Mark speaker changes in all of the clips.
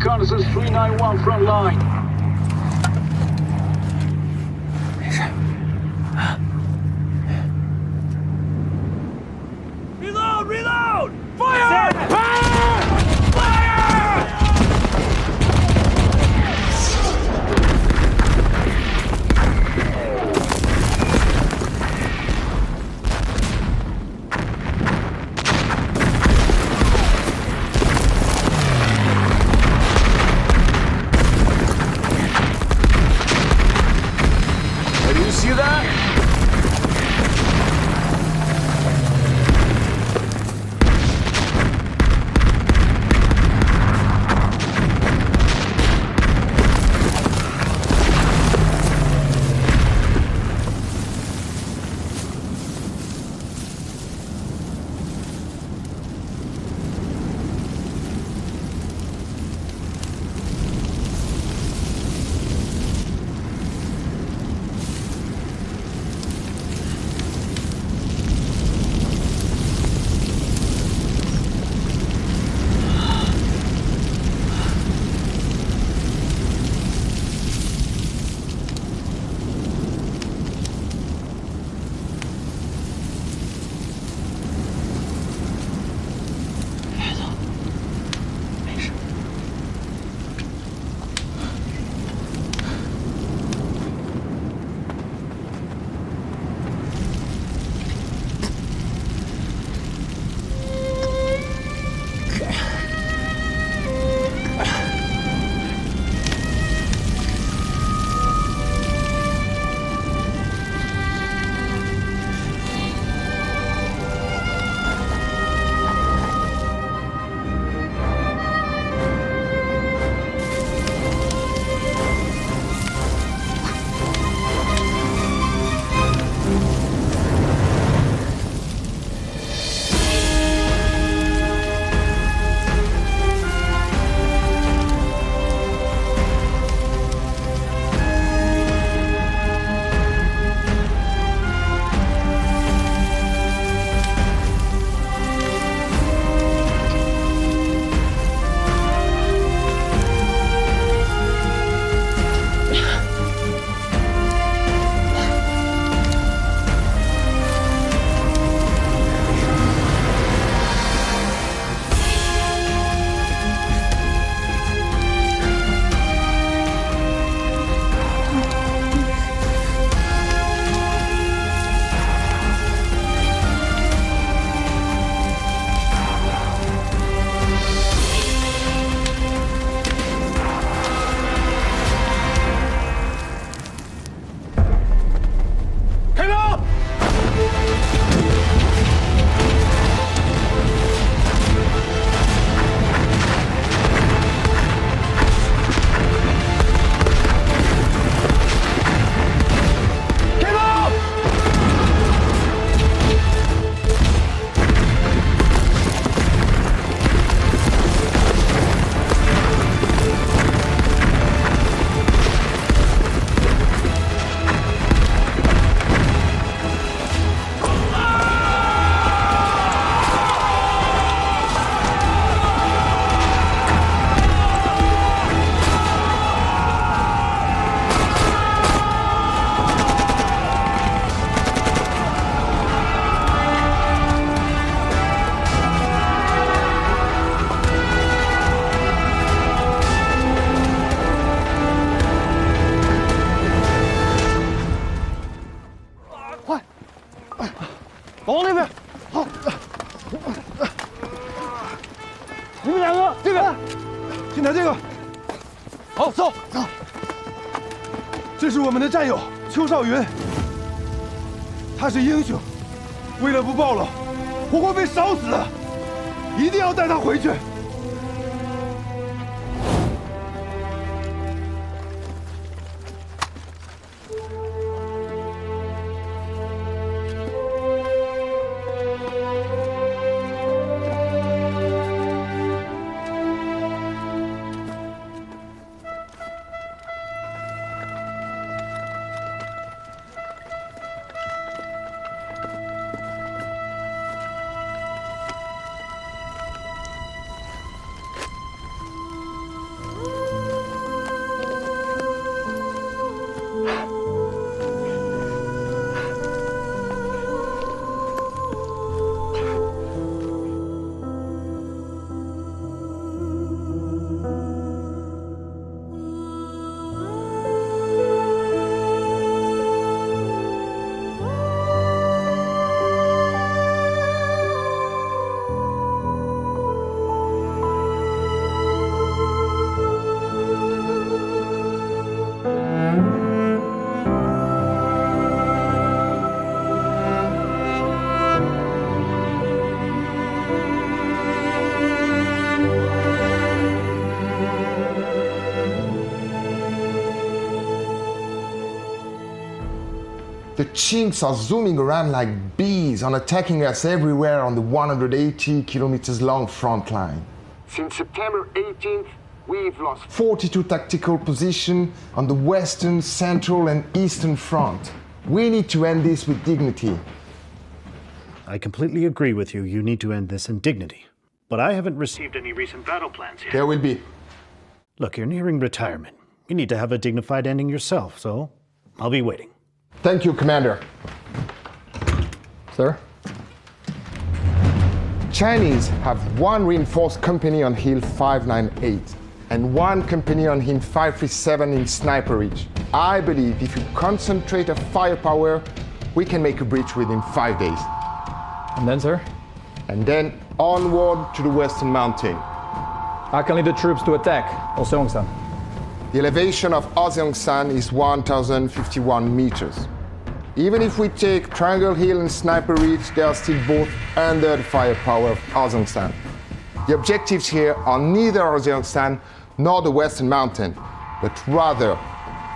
Speaker 1: reconnaissance 391 front line.
Speaker 2: 没事。啊
Speaker 3: Reload! Reload! Fire! Fire!
Speaker 1: Do you see that?
Speaker 4: 好，走走。这是我们的战友邱少云，他是英雄，为了不暴露，我会被烧死的，一定要带他回去。
Speaker 5: The Chinks are zooming around like bees and attacking us everywhere on the 180 kilometers long front line. Since September 18th, we've lost 42 tactical positions on the western, central, and eastern front. We need to end this with dignity.
Speaker 2: I completely agree with you. You need to end this in dignity. But I haven't received any recent battle plans yet.
Speaker 5: There will be.
Speaker 2: Look, you're nearing retirement. You need to have a dignified ending yourself, so I'll be waiting.
Speaker 5: Thank you, Commander. Sir? Chinese have one reinforced company on Hill 598 and one company on Hill 537 in Sniper Ridge. I believe if you concentrate our firepower, we can make a breach within 5 days.
Speaker 6: And then, sir?
Speaker 5: And then onward to the Western Mountain.
Speaker 6: I can lead the troops to attack Oseongsan.
Speaker 5: The elevation of Oseongsan is 1,051 meters. Even if we take Triangle Hill and Sniper Ridge, they are still both under the firepower of Oseongsan. The objectives here are neither Oseongsan nor the Western Mountain, but rather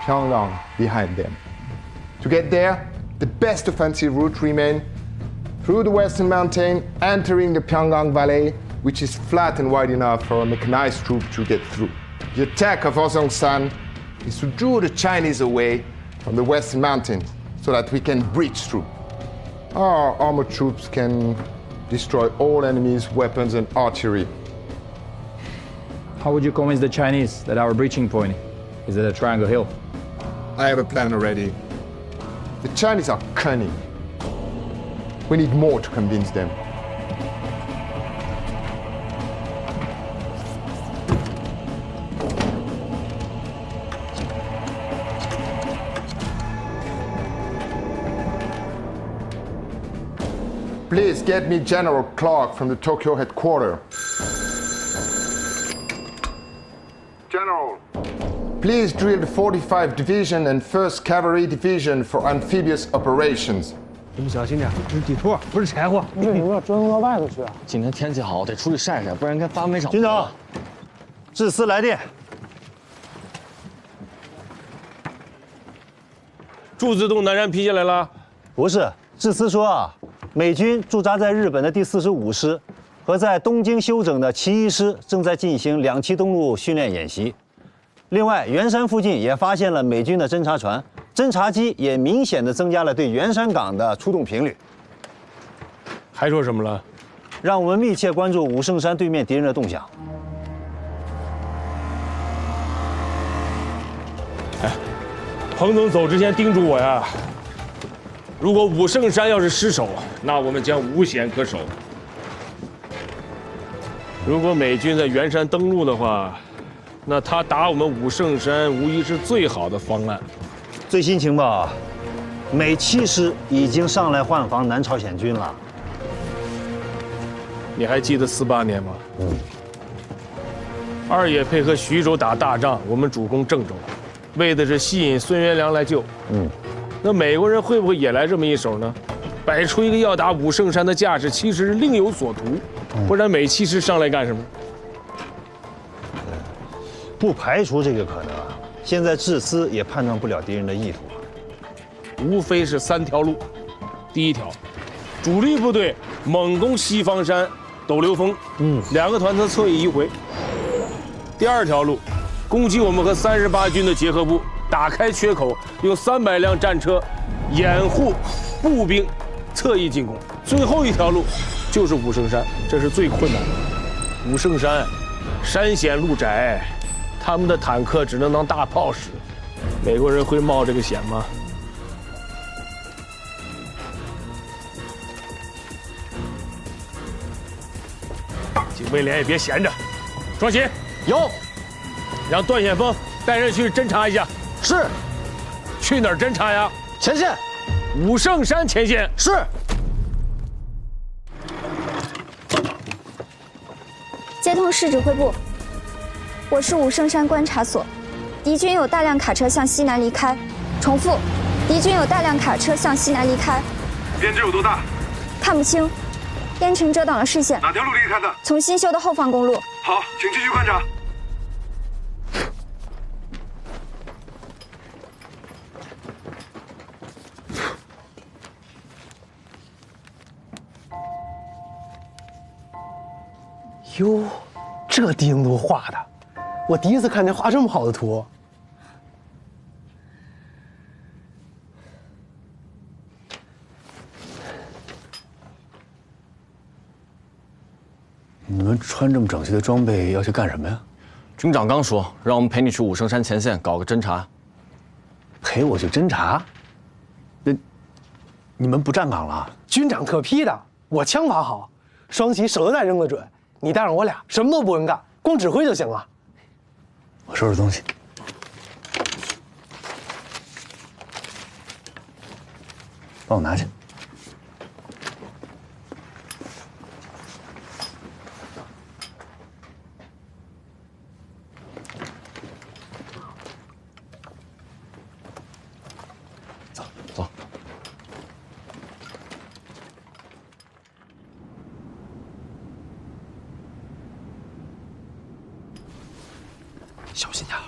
Speaker 5: Pyongyang behind them. To get there, the best offensive route remains through the Western Mountain, entering the Pyongyang Valley, which is flat and wide enough for a mechanized troop to get through. The attack of Oseongsan is to draw the Chinese away from the Western Mountains so that we can breach through. Our armored troops can destroy all enemies' weapons and artillery.
Speaker 6: How would you convince the Chinese that our breaching point is at a Triangle Hill?
Speaker 5: I have a plan already. The Chinese are cunning. We need more to convince them. Please get me General Clark from the Tokyo headquarters. General, please drill the 45 Division and 1st Cavalry Division for amphibious operations.
Speaker 3: 你们小心点，这是底托，不是柴火。
Speaker 7: 为什么要折腾到外头去啊？今天天气好，得出去晒晒，不然跟发霉场。
Speaker 2: 军长，致司来电。
Speaker 3: 驻自动南山批下来了。
Speaker 8: 不是，致司说啊，美军驻扎在日本的第45师和在东京休整的其1师正在进行2栖登陆训练演习。另外，圆山附近也发现了美军的侦察船。 侦察机也明显的增加了对圆山港的出动频率。
Speaker 3: 还说什么了？
Speaker 8: 让我们密切关注武圣山对面敌人的动向。
Speaker 3: 哎，彭总走之前叮嘱我呀，如果武圣山要是失守，那我们将无险可守。如果美军在圆山登陆的话，那他打我们武圣山无疑是最好的方案。
Speaker 8: 最新情报啊，美7师已经上来换防南朝鲜军了。
Speaker 3: 你还记得48年吗？二爷配合徐州打大仗，我们主攻郑州，为的是吸引孙元良来救。那美国人会不会也来这么一手呢？摆出一个要打武圣山的架势，其实是另有所图。不然美7师上来干什么？
Speaker 8: 不排除这个可能啊。 现在致司也判断不了敌人的意图，
Speaker 3: 无非是3条路。第一条，主力部队猛攻西方山、斗流峰，2个团侧侧翼迂回。第二条路，攻击我们和38军的结合部，打开缺口，用300辆战车掩护步兵侧翼进攻。最后一条路就是武圣山，这是最困难的。武圣山，山险路窄。 他们的坦克只能当大炮使，美国人会冒这个险吗？警卫连也别闲着，双喜
Speaker 7: 有，
Speaker 3: 让段显峰带人去侦查一下。
Speaker 7: 是，
Speaker 3: 去哪儿侦查呀？
Speaker 7: 前线，
Speaker 3: 武圣山前线。
Speaker 7: 是。
Speaker 9: 接通市指挥部。 我是武圣山观察所，敌军有大量卡车向西南离开。重复，敌军有大量卡车向西南离开。
Speaker 4: 编制有多大？
Speaker 9: 看不清，烟尘遮挡了视线。
Speaker 4: 哪条路离开的？
Speaker 9: 从新修的后方公路。
Speaker 4: 好，请继续观察。
Speaker 10: 哟，这地形图画的，我第一次看见画这么好的图。
Speaker 11: 你们穿这么整齐的装备要去干什么呀？
Speaker 7: 军长刚说让我们陪你去武圣山前线搞个侦查。
Speaker 11: 陪我去侦查？那你们不站岗了？
Speaker 10: 军长特批的，我枪法好，双旗手榴弹扔得准。你带上我俩，什么都不用干，光指挥就行了。
Speaker 11: 我收拾东西。帮我拿去。
Speaker 7: 走。
Speaker 11: 小心点。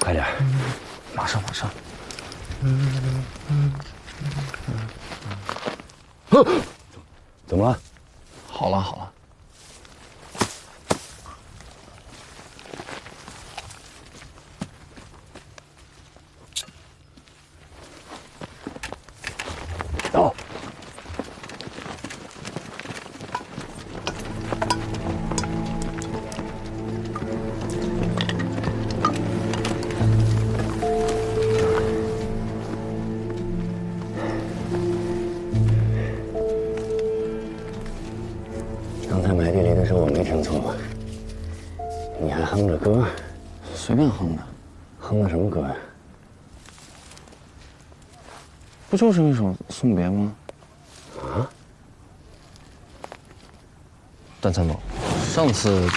Speaker 11: 快点，
Speaker 7: 马上。
Speaker 11: 怎么了？
Speaker 7: 好了。
Speaker 11: 走。
Speaker 12: 刚才埋地雷的时候我没听错吧？你还哼着歌？
Speaker 7: 随便哼的。
Speaker 12: 哼的什么歌呀？
Speaker 7: 不就是一首《送别》吗？
Speaker 12: 啊？
Speaker 7: 段参谋，上次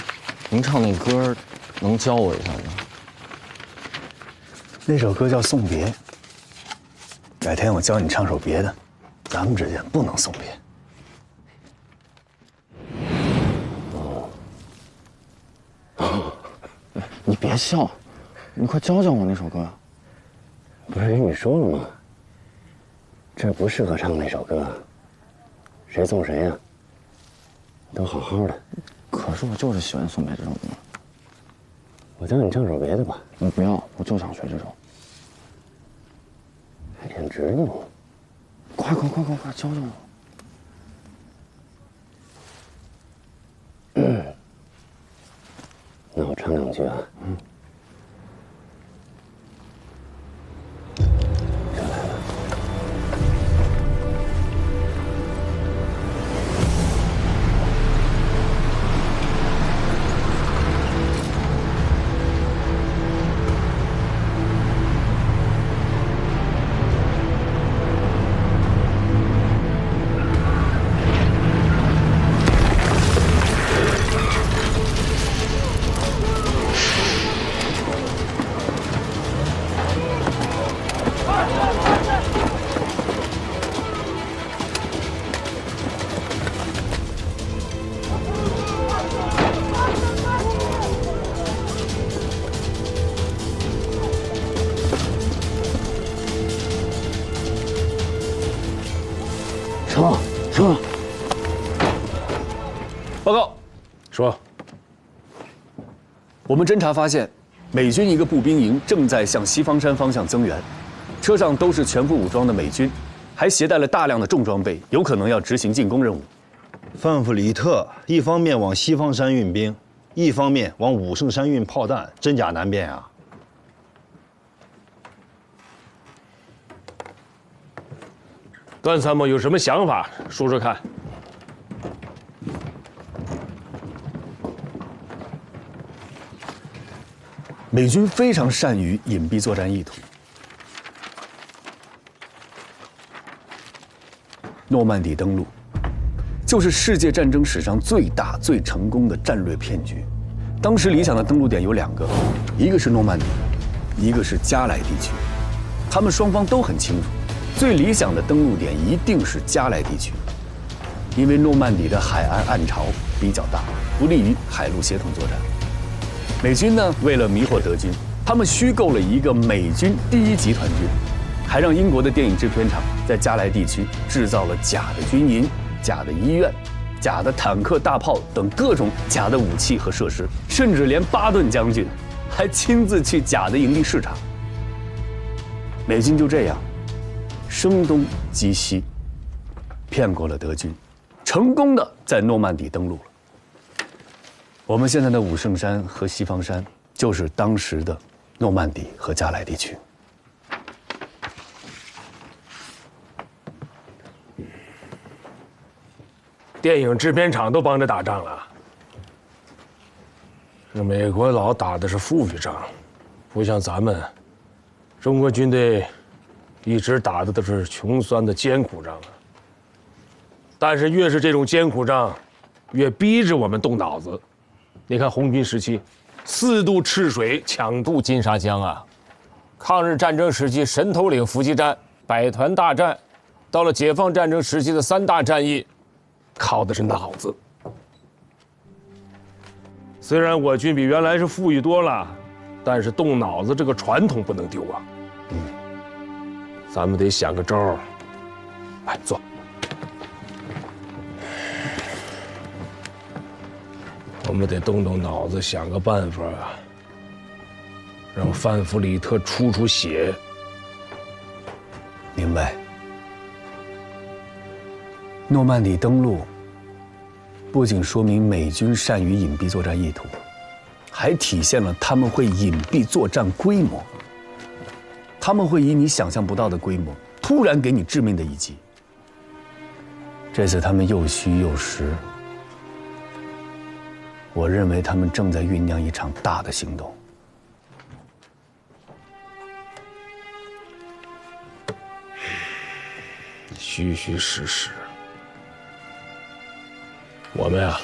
Speaker 7: 您唱那歌，能教我一下吗？
Speaker 11: 那首歌叫《送别》，改天我教你唱首别的，咱们之间不能送别。
Speaker 7: 你别笑，你快教教我那首歌。
Speaker 12: 不是跟你说了吗？这不适合唱那首歌，谁送谁呀？都好好的。
Speaker 7: 可是我就是喜欢《送别》这首歌。
Speaker 12: 我教你唱首别的吧。
Speaker 7: 我不要，我就想学这首。
Speaker 12: 还挺执拗。
Speaker 7: 快，教教我。
Speaker 12: 那我唱两句啊。
Speaker 11: 说，
Speaker 3: 报告，
Speaker 11: 说，我们侦查发现，美军一个步兵营正在向西方山方向增援，车上都是全副武装的美军，还携带了大量的重装备，有可能要执行进攻任务。
Speaker 8: 范弗里特一方面往西方山运兵，一方面往武圣山运炮弹，真假难辨啊！
Speaker 3: 段参谋有什么想法，说说看。
Speaker 11: 美军非常善于隐蔽作战意图。诺曼底登陆，就是世界战争史上最大、最成功的战略骗局。当时理想的登陆点有2个，一个是诺曼底，一个是加莱地区。他们双方都很清楚，最理想的登陆点一定是加莱地区，因为诺曼底的海岸岸潮比较大，不利于海陆协同作战。美军呢，为了迷惑德军，他们虚构了一个美军第1集团军，还让英国的电影制片厂在加莱地区制造了假的军营、假的医院、假的坦克、大炮等各种假的武器和设施，甚至连巴顿将军还亲自去假的营地视察。美军就这样声东击西，骗过了德军，成功的在诺曼底登陆了。我们现在的武圣山和西方山就是当时的诺曼底和加莱地区。
Speaker 3: 电影制片厂都帮着打仗了。这美国佬打的是富裕仗，不像咱们，中国军队一直打的都是穷酸的艰苦仗啊。但是越是这种艰苦仗，越逼着我们动脑子。你看红军时期，4渡赤水，抢渡金沙江啊；抗日战争时期神头岭伏击战、百团大战，到了解放战争时期的3大战役。靠的是脑子。虽然我军比原来是富裕多了，但是动脑子这个传统不能丢啊。咱们得想个招儿。来，坐。我们得动动脑子，想个办法，让范弗里特出血。
Speaker 11: 明白。诺曼底登陆不仅说明美军善于隐蔽作战意图，还体现了他们会隐蔽作战规模。他们会以你想象不到的规模，突然给你致命的一击。这次他们又虚又实，我认为他们正在酝酿一场大的行动。
Speaker 3: 虚虚实实。我们啊，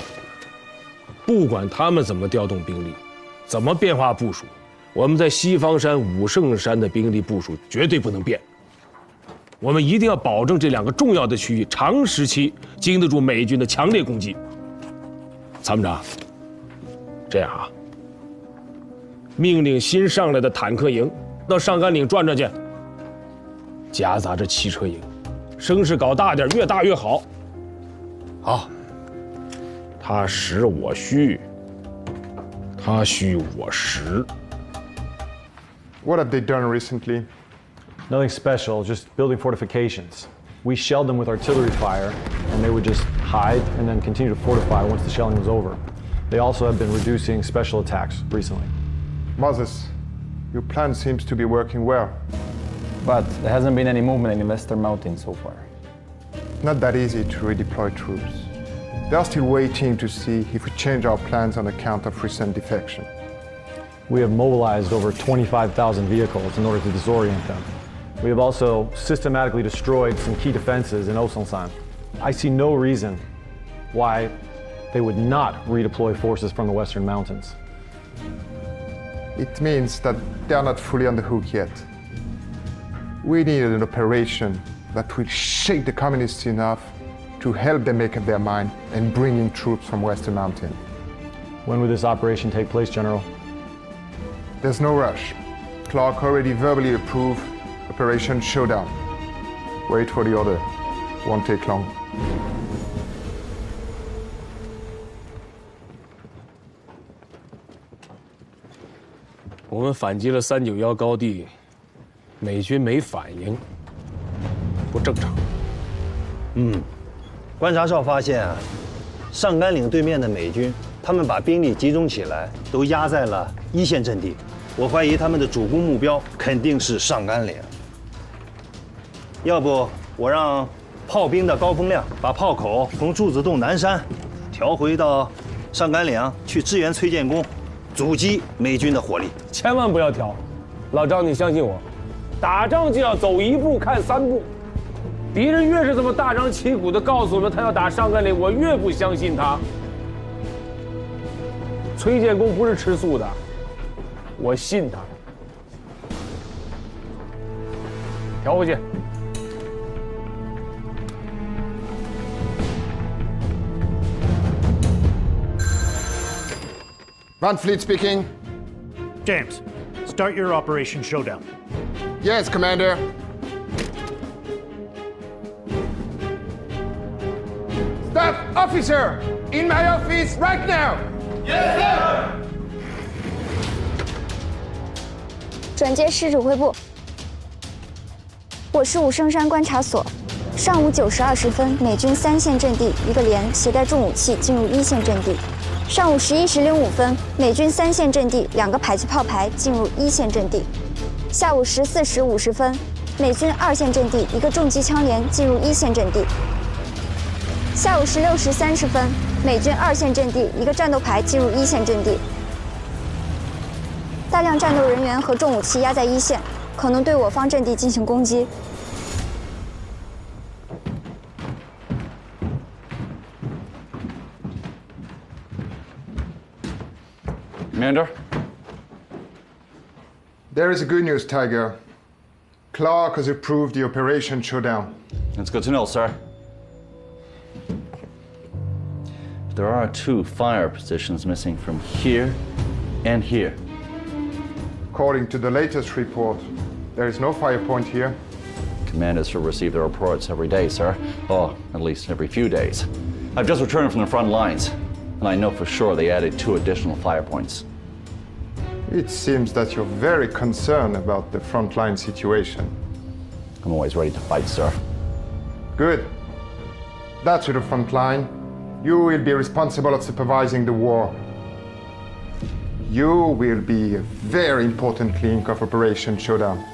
Speaker 3: 不管他们怎么调动兵力，怎么变化部署，我们在西方山、武圣山的兵力部署绝对不能变。我们一定要保证这2个重要的区域长时期经得住美军的强烈攻击。参谋长，这样啊，命令新上来的坦克营到上甘岭转转去，夹杂着汽车营，声势搞大点，越大越好。好。他实我虚，他虚我实。
Speaker 5: What have they done recently?
Speaker 13: Nothing special, just building fortifications. We shelled them with artillery fire, and they would just hide and then continue to fortify once the shelling was over. They also have been reducing special attacks recently.
Speaker 5: Moses, your plan seems to be working well.
Speaker 6: But there hasn't been any movement in the Western Mountains so far.
Speaker 5: Not that easy to redeploy troops. They are still waiting to see if we change our plans on account of recent defection.
Speaker 13: We have mobilized over 25,000 vehicles in order to disorient them. We have also systematically destroyed some key defenses in Osongsan. I see no reason why they would not redeploy forces from the Western Mountains.
Speaker 5: It means that they are not fully on the hook yet. We needed an operation that will shake the communists enough to help them make up their mind and bring in troops from Western Mountain.
Speaker 13: When will this operation take place, General?
Speaker 5: There's no rush. Clark already verbally approved Operation Showdown. Wait for the order. Won't take long.
Speaker 3: 我们反击了391高地，美军没反应，不正常。
Speaker 8: 观察哨发现啊，上甘岭对面的美军，他们把兵力集中起来，都压在了1线阵地。我怀疑他们的主攻目标肯定是上甘岭。要不我让炮兵的高风亮把炮口从柱子洞南山调回到上甘岭去支援崔建功，阻击美军的火力。
Speaker 3: 千万不要调，老张，你相信我，打仗就要走1步看3步。敌人越是这么大张旗鼓地告诉我们他要打上甘岭，我越不相信他。崔建功不是吃素的，我信他。调回去。
Speaker 5: Van Fleet speaking.
Speaker 2: James, start your Operation Showdown.
Speaker 5: Yes, Commander. Staff officer, in my office right now. Yes, sir.
Speaker 9: 转接师指挥部，我是武圣山观察所。上午9时20分，美军3线阵地一个连携带重武器进入1线阵地。上午11时05分，美军3线阵地2个迫击炮排进入1线阵地。下午14时50分，美军2线阵地一个重机枪连进入1线阵地。下午16时30分，美军2线阵地一个战斗排进入1线阵地。大量战斗人员和重武器压在1线，可能对我方阵地进行攻击。
Speaker 7: Commander?
Speaker 5: There is a good news, Tiger. Clark has approved the Operation Showdown.
Speaker 7: That's good to know, sir. There are 2 fire positions missing from here and here.
Speaker 5: According to the latest report, there is no fire point here.
Speaker 7: Commanders will receive the reports every day, sir. Or at least every few days. I've just returned from the front lines, and I know for sure they added 2 additional fire points.
Speaker 5: It seems that you're very concerned about the frontline situation.
Speaker 7: I'm always ready to fight, sir.
Speaker 5: Good. That's to the front line. You will be responsible of supervising the war. You will be a very important link of Operation Showdown.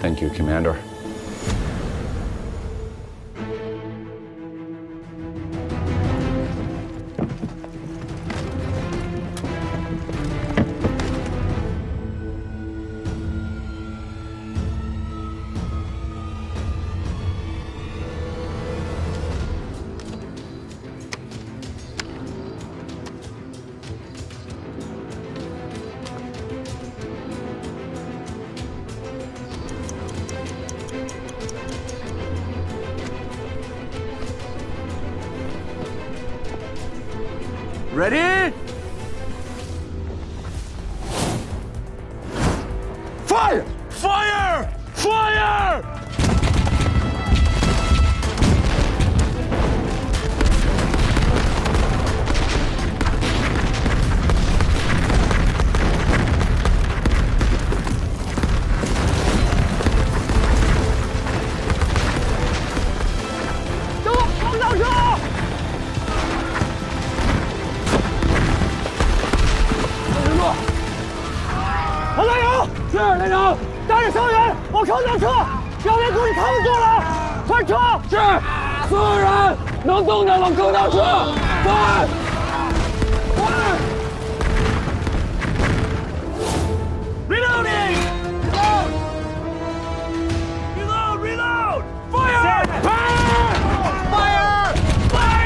Speaker 7: Thank you, Commander.
Speaker 1: Ready? Fire! Fire! Fire! Reloading! Reload! Reload! Reload! Fire! Fire! Fire! Fire!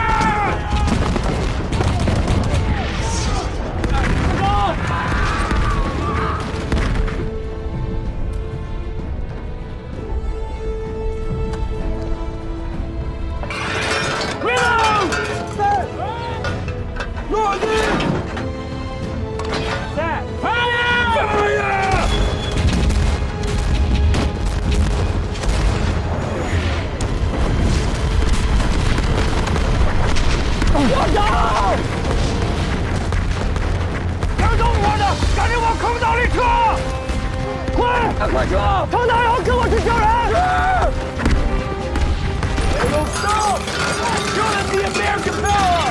Speaker 1: Reload! Loading! Set! Fire! Fire!我走！跟动我的，赶紧往空道里撤！快！快撤！程大勇，跟我去救人！They don't stop! Show them the American power!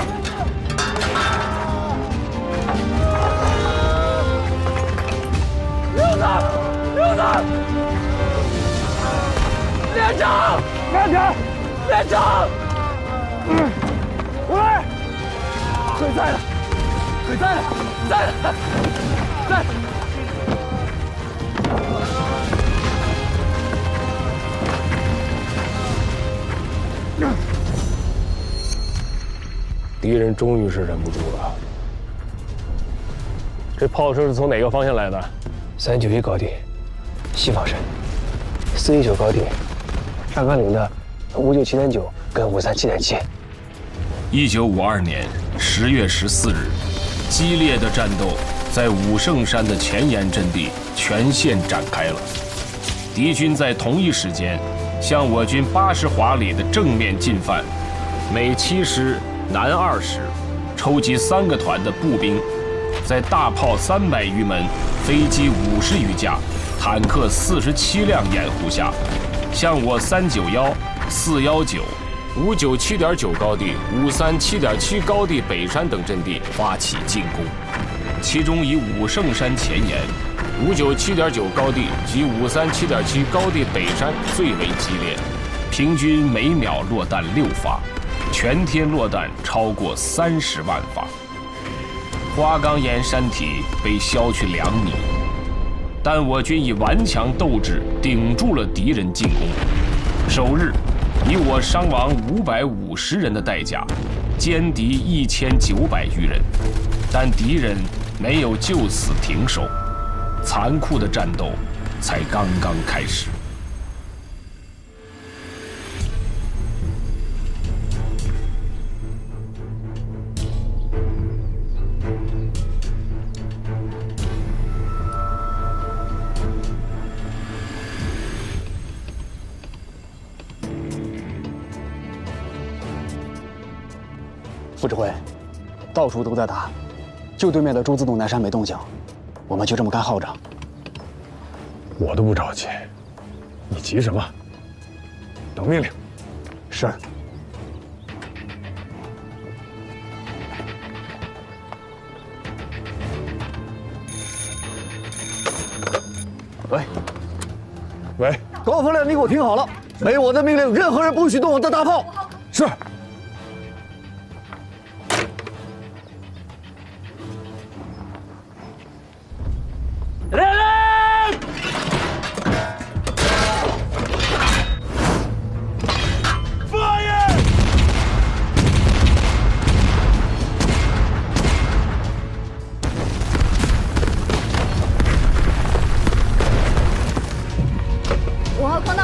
Speaker 1: Use up! Use up! 连长！连长！连长！过来！水在了，水在了，在了，在！
Speaker 3: 敌人终于是忍不住了。这炮声是从哪个方向来的
Speaker 10: ？391高地，西方山；419高地，上甘岭的597.9跟537.7。
Speaker 3: 1952年10月14日，激烈的战斗在武圣山的前沿阵地全线展开了。敌军在同一时间向我军80华里的正面进犯，每7师南2师抽集3个团的步兵，在大炮300余门、飞机50余架、坦克47辆掩护下，向我391、419、597.9高地、537.7高地北山等阵地发起进攻，其中以武圣山前沿、597.9高地及537.7高地北山最为激烈，平均每秒落弹6发，全天落弹超过30万发。花岗岩山体被削去2米，但我军以顽强斗志顶住了敌人进攻。首日，以我伤亡550人的代价，歼敌1900余人，但敌人没有就此停手，残酷的战斗才刚刚开始。
Speaker 14: 副指挥，到处都在打，就对面的朱自洞南山没动静，我们就这么干耗着。
Speaker 4: 我都不着急，你急什么？等命令。
Speaker 14: 是。
Speaker 11: 喂，
Speaker 4: 喂，
Speaker 11: 高风亮，你给我听好了，没我的命令，任何人不许动我的大炮。
Speaker 4: 是。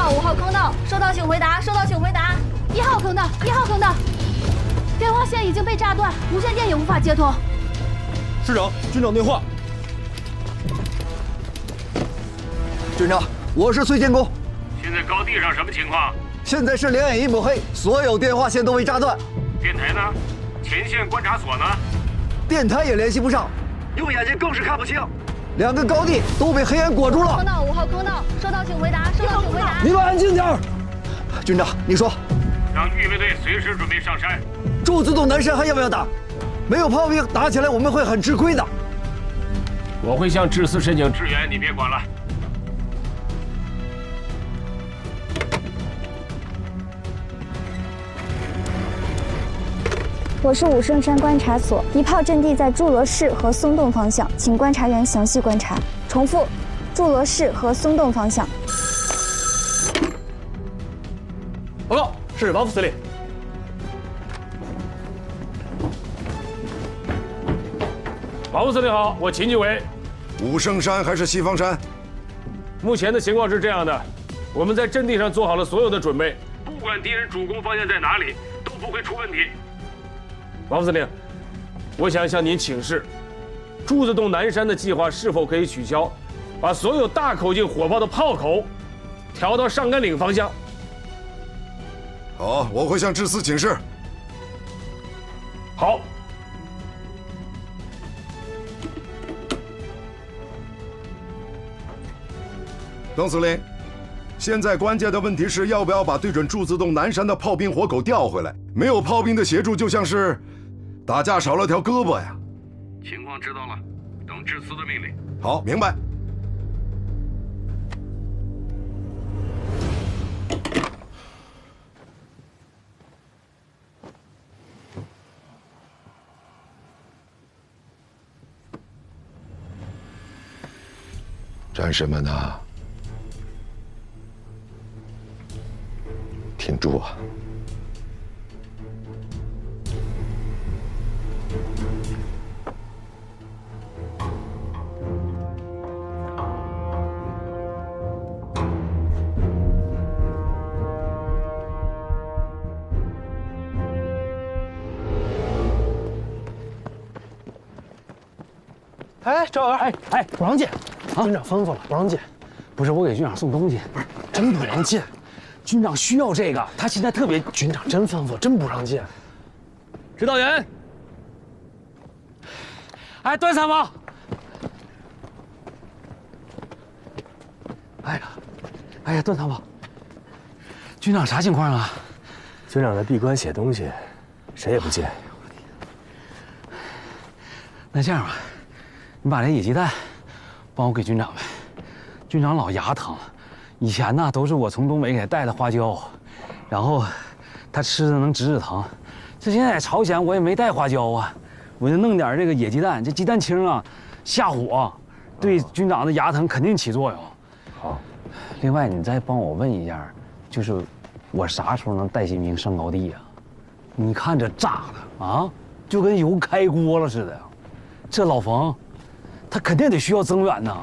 Speaker 15: 5号坑道，收到请回答，收到请回答。1号坑道，1号坑道，电话线已经被炸断，无线电也无法接通。
Speaker 11: 师长，军长电话。军长，我是崔建功。
Speaker 3: 现在高地上什么情况？
Speaker 11: 现在是两眼一抹黑，所有电话线都被炸断。
Speaker 3: 电台呢？前线观察所呢？
Speaker 11: 电台也联系不上，用眼睛更是看不清。2个高地都被黑暗裹住了。
Speaker 15: 坑道，5号坑道，收到请回答，收到请回答。
Speaker 11: 你们安静点儿。军长，你说。
Speaker 3: 让预备队随时准备上山。
Speaker 11: 朱自洞南山还要不要打？没有炮兵，打起来我们会很吃亏的。
Speaker 3: 我会向志司申请支援，你别管了。
Speaker 9: 我是武圣山观察所，敌炮阵地在祝罗市和松洞方向，请观察员详细观察。重复，祝罗市和松洞方向。
Speaker 14: 报告，是王副司令。
Speaker 3: 王副司令好，我秦继伟。
Speaker 4: 武圣山还是西方山？
Speaker 3: 目前的情况是这样的，我们在阵地上做好了所有的准备，不管敌人主攻方向在哪里，都不会出问题。王副司令，我想向您请示，朱自洞南山的计划是否可以取消，把所有大口径火炮的炮口调到上甘岭方向？
Speaker 4: 好，我会向志司请示。
Speaker 3: 好。
Speaker 4: 邓司令，现在关键的问题是要不要把对准朱自洞南山的炮兵火口调回来？没有炮兵的协助，就像是打架少了条胳膊呀。
Speaker 3: 情况知道了，等志司的命令。
Speaker 4: 好，明白。战士们啊！挺住啊！
Speaker 10: 哎，赵元，不让进，军长吩咐了，不让进。
Speaker 14: 不是我给军长送东西，
Speaker 10: 不是真不让进。
Speaker 14: 军长需要这个，他现在特别。
Speaker 10: 军长真吩咐，真不让进。
Speaker 14: 指导员，哎，段参谋。哎呀，段参谋，军长啥情况啊？
Speaker 10: 军长在闭关写东西，谁也不进。
Speaker 14: 那这样吧，你把这野鸡蛋帮我给军长呗。军长老牙疼，以前呢都是我从东北给他带的花椒，然后他吃的能止疼。这现在朝鲜我也没带花椒啊，我就弄点这个野鸡蛋，这鸡蛋清啊下火，对军长的牙疼肯定起作用。
Speaker 10: 好，
Speaker 14: 另外你再帮我问一下，就是我啥时候能带新兵上高地呀？你看这炸的啊，就跟油开锅了似的。这老冯，他肯定得需要增援呐。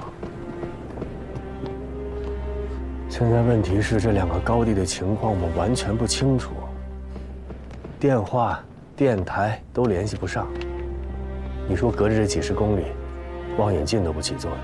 Speaker 10: 现在问题是这2个高地的情况我们完全不清楚，电话、电台都联系不上。你说隔着这几10公里，望远镜都不起作用。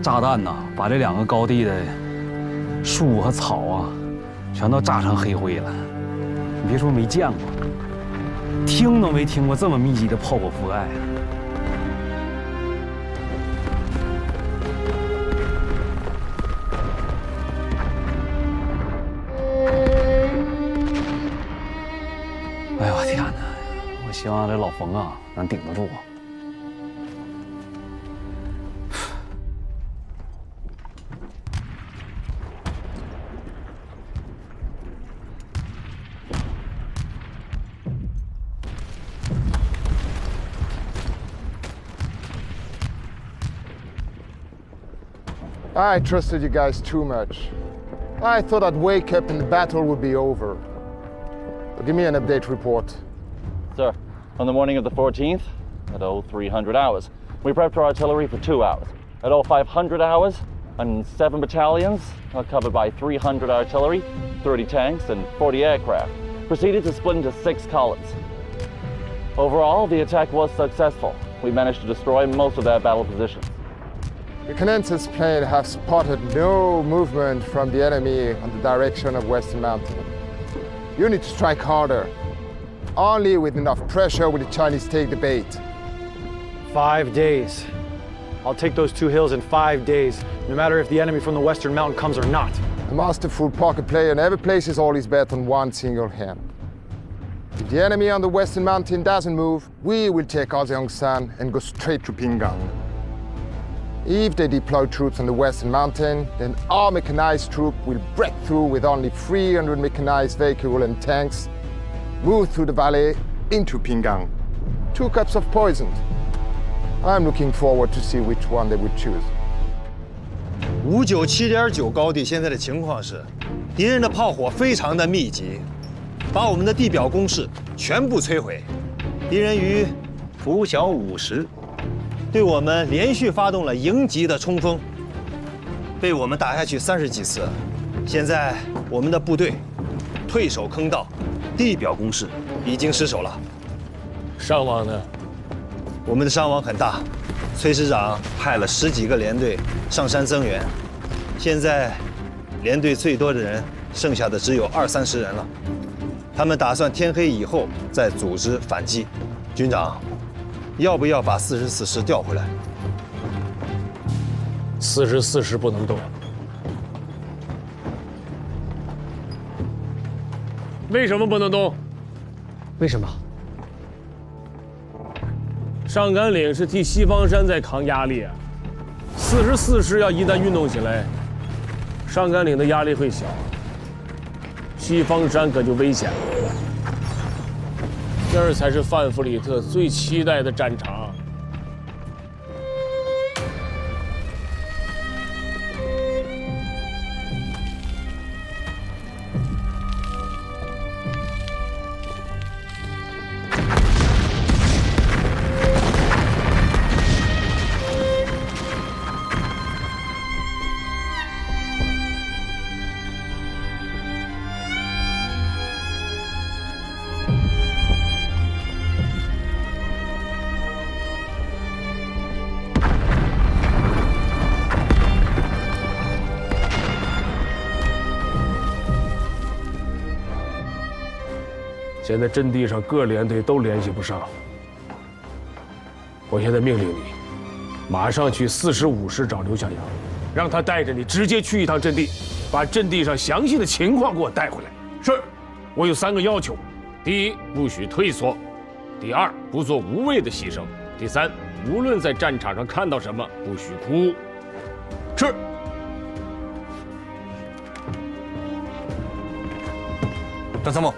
Speaker 14: 炸弹呐，把这2个高地的树和草啊，全都炸成黑灰了。你别说没见过，听都没听过这么密集的炮火覆盖。哎呦我天哪！我希望这老冯啊能顶得住。
Speaker 5: I trusted you guys too much. I thought I'd wake up and the battle would be over. So give me an update report.
Speaker 7: Sir, on the morning of the 14th, at 0300 hours, we prepped our artillery for 2 hours. At 0500 hours, and 7 battalions, covered by 300 artillery, 30 tanks, and 40 aircraft, proceeded to split into 6 columns. Overall, the attack was successful. We managed to destroy most of their battle positions.
Speaker 5: Reconnaissance planes have spotted no movement from the enemy on the direction of Western Mountain. You need to strike harder. Only with enough pressure will the Chinese take the bait.
Speaker 13: 5 days. I'll take those 2 hills in 5 days, no matter if the enemy from the Western Mountain comes or not.
Speaker 5: A masterful poker player never places all his bet on one single hand. If the enemy on the Western Mountain doesn't move, we will take Azeongsan and go straight to Pingang. If they deploy troops on the Western Mountain, then our mechanized troop will break through with only 300 mechanized vehicles and tanks, move through the valley into Pingang. 2 cups of poison. I'm looking forward to see which one they would choose.
Speaker 8: 597.9高地现在的情况是，敌人的炮火非常的密集，把我们的地表工事全部摧毁。敌人于拂晓5时。 对我们连续发动了迎击的冲锋，被我们打下去30几次。现在我们的部队退守坑道，地表工事已经失守了。
Speaker 3: 伤亡呢？
Speaker 8: 我们的伤亡很大，崔师长派了10几个连队上山增援，现在连队最多的人剩下的只有20-30人了。他们打算天黑以后再组织反击。军长，要不要把44师调回来
Speaker 3: ？44师不能动。为什么不能动？
Speaker 10: 为什么？
Speaker 3: 上甘岭是替西方山在扛压力啊。44师要一旦运动起来，上甘岭的压力会小，西方山可就危险了。这儿才是范弗里特最期待的战场。现在阵地上各连队都联系不上，我现在命令你，马上去45师找刘向阳，让他带着你直接去一趟阵地，把阵地上详细的情况给我带回来。是，我有3个要求：第一，不许退缩；第二，不做无谓的牺牲；第三，无论在战场上看到什么，不许哭。是。
Speaker 11: 张参谋。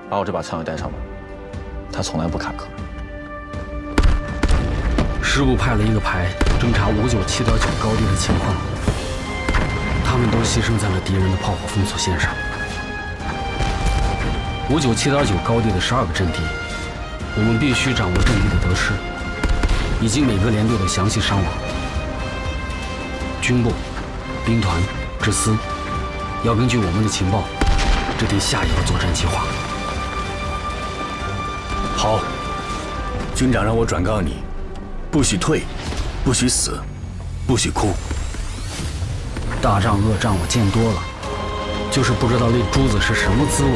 Speaker 7: 把我这把枪也带上吧，他从来不坎坷。
Speaker 14: 师部派了一个排侦察597.9高地的情况，他们都牺牲在了敌人的炮火封锁线上。597.9高地的12个阵地，我们必须掌握阵地的得失，以及每个连队的详细伤亡。军部、兵团、支司要根据我们的情报制定下一个作战计划。
Speaker 11: 好，军长让我转告你，不许退，不许死，不许哭。
Speaker 14: 大仗恶仗我见多了，就是不知道那珠子是什么滋味。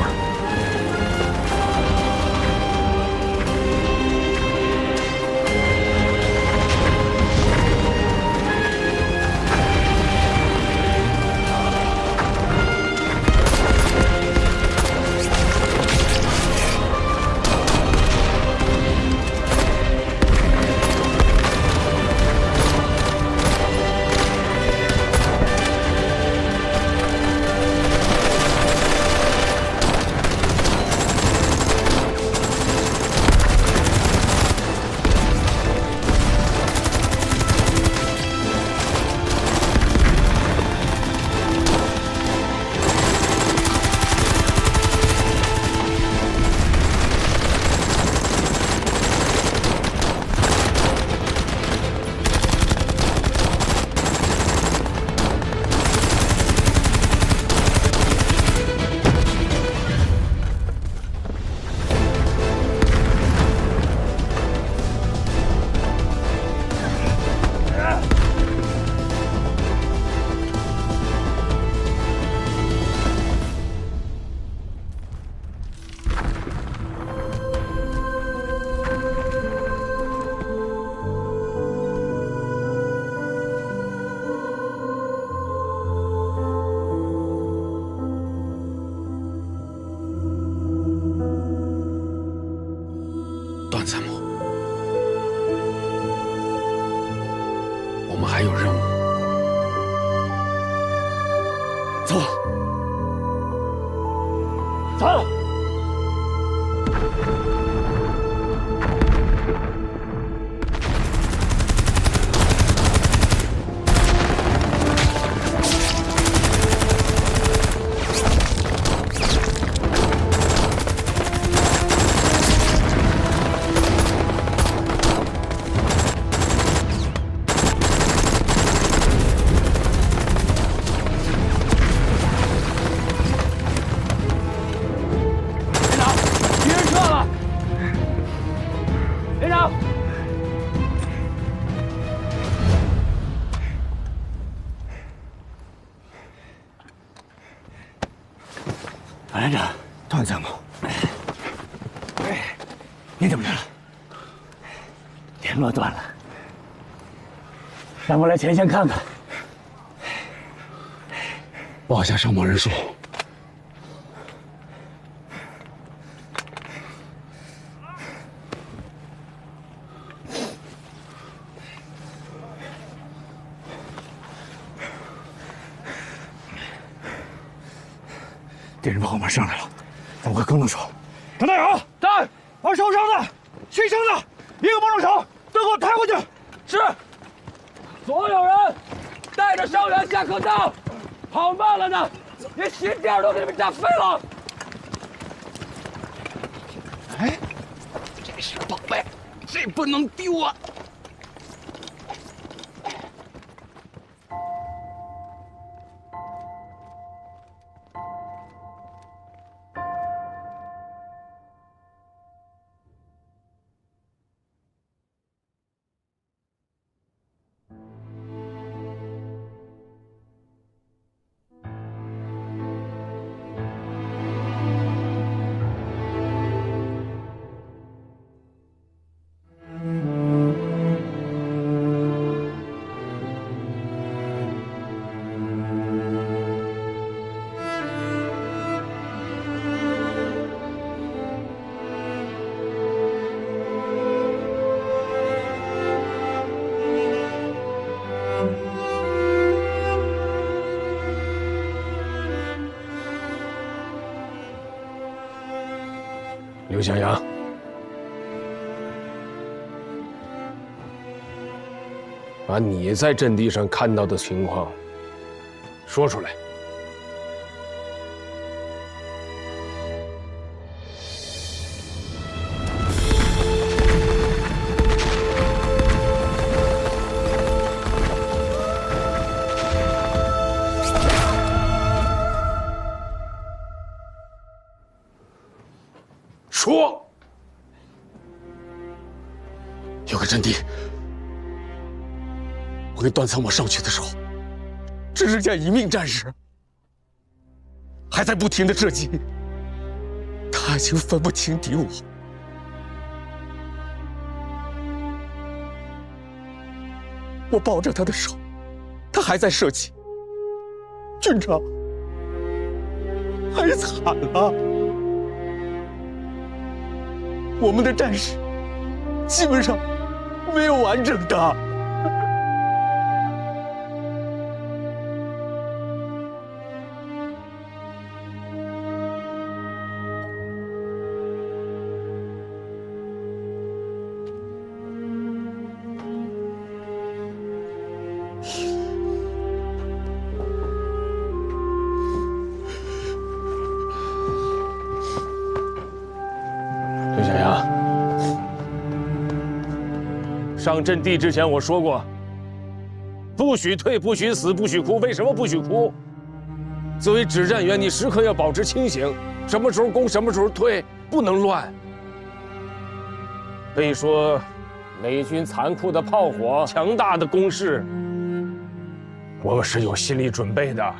Speaker 14: 参谋，我们还有任务。走，
Speaker 1: 走。
Speaker 12: 连长，段参谋，你怎么着了？联络断了，让我来前线看看。
Speaker 16: 报下伤亡人数。
Speaker 12: 敌人从后面上来了，咱们快跟着手。
Speaker 1: 张大勇，在，把受伤的、牺牲的一个帮助手都给我抬过去。是。所有人带着伤员下坑道，跑慢了的，连心跳都给你们炸飞了。
Speaker 16: 哎，这是宝贝，这不能丢啊！
Speaker 3: 刘向阳，把你在阵地上看到的情况说出来。说，
Speaker 16: 有个阵地，我跟段参谋上去的时候，只剩下一名战士，还在不停的射击，他已经分不清敌我。我抱着他的手，他还在射击。军长，太惨了。我们的战士基本上没有完整的。
Speaker 3: 刘小阳，上阵地之前我说过，不许退，不许死，不许哭。为什么不许哭？作为指战员，你时刻要保持清醒，什么时候攻，什么时候退，不能乱。可以说，美军残酷的炮火、强大的攻势，我们是有心理准备的。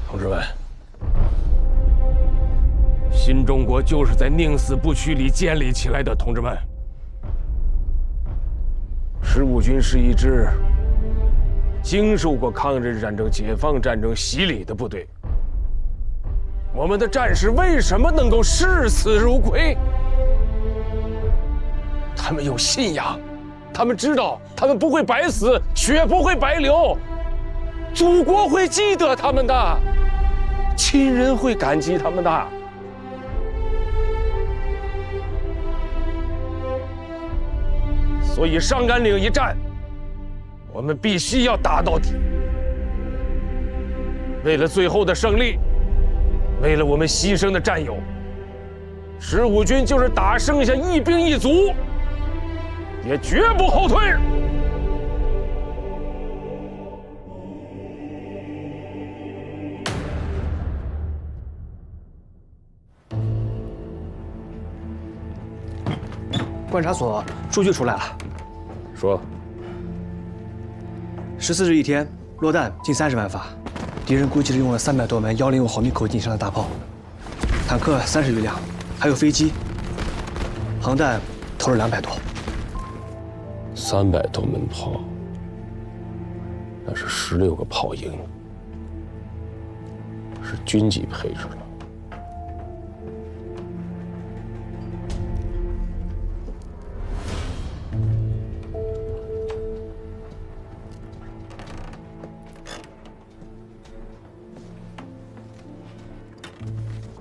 Speaker 3: 同志们，新中国就是在宁死不屈里建立起来的。同志们，15军是一支经受过抗日战争、解放战争洗礼的部队。我们的战士为什么能够视死如归？他们有信仰，他们知道他们不会白死，血不会白流，祖国会记得他们的。亲人会感激他们的。所以上甘岭一战，我们必须要打到底。为了最后的胜利，为了我们牺牲的战友，15军就是打剩下一兵一卒，也绝不后退。
Speaker 10: 观察所数据出来了，
Speaker 3: 说
Speaker 10: 14日一天落弹近30万发，敌人估计是用了300多门105毫米口径以上的大炮，坦克30余辆，还有飞机，航弹投了200多。
Speaker 3: 300多门炮，那是16个炮营，是军级配置了。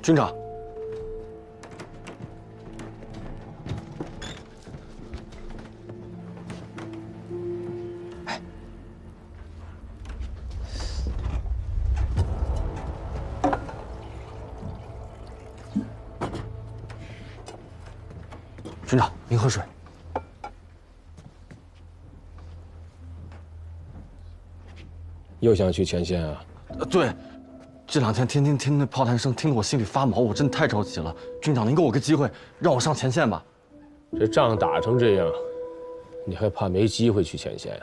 Speaker 10: 军长，
Speaker 14: 军长，您喝水。
Speaker 3: 又想去前线啊？
Speaker 14: 对。 这2天天天听那炮弹声，听得我心里发毛，我真的太着急了。军长，您给我个机会，让我上前线吧。
Speaker 3: 这仗打成这样，你还怕没机会去前线呀？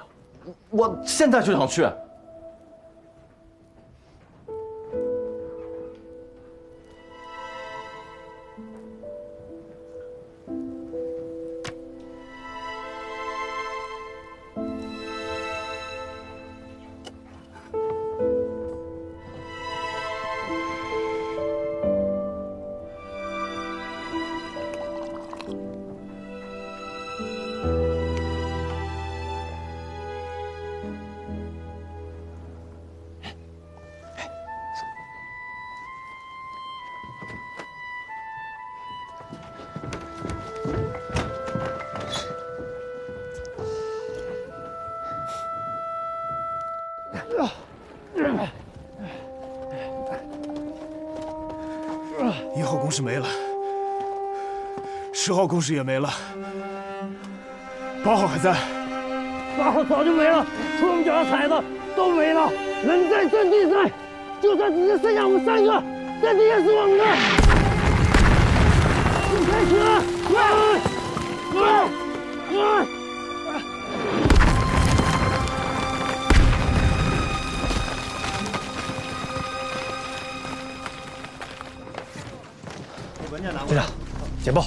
Speaker 14: 我现在就想去。
Speaker 2: 1号工事没了，10号工事也没了，8号还在
Speaker 1: ，8号早就没了，除了我们脚下踩的都没了，人在阵地在，就算只剩下我们3个，阵地也是我们的。开始，
Speaker 10: 队长，简报。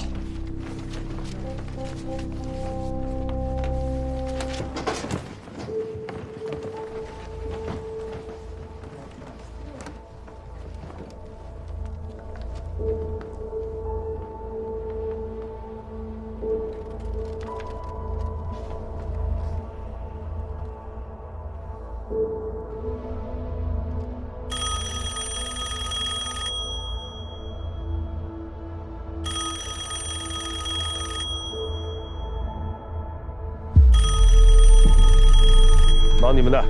Speaker 3: 忙你们的，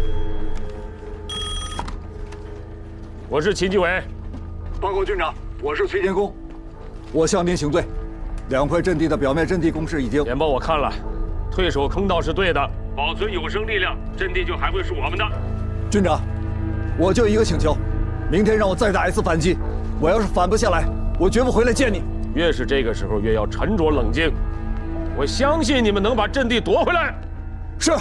Speaker 3: 我是秦基伟。
Speaker 11: 报告军长，我是崔建功，我向您请罪。2块阵地的表面阵地攻势已经……
Speaker 3: 简报我看了，退守坑道是对的，保存有生力量，阵地就还会是我们的。
Speaker 11: 军长，我就一个请求，明天让我再打一次反击，我要是反不下来，我绝不回来见你。
Speaker 3: 越是这个时候，越要沉着冷静。我相信你们能把阵地夺回来。
Speaker 11: 是。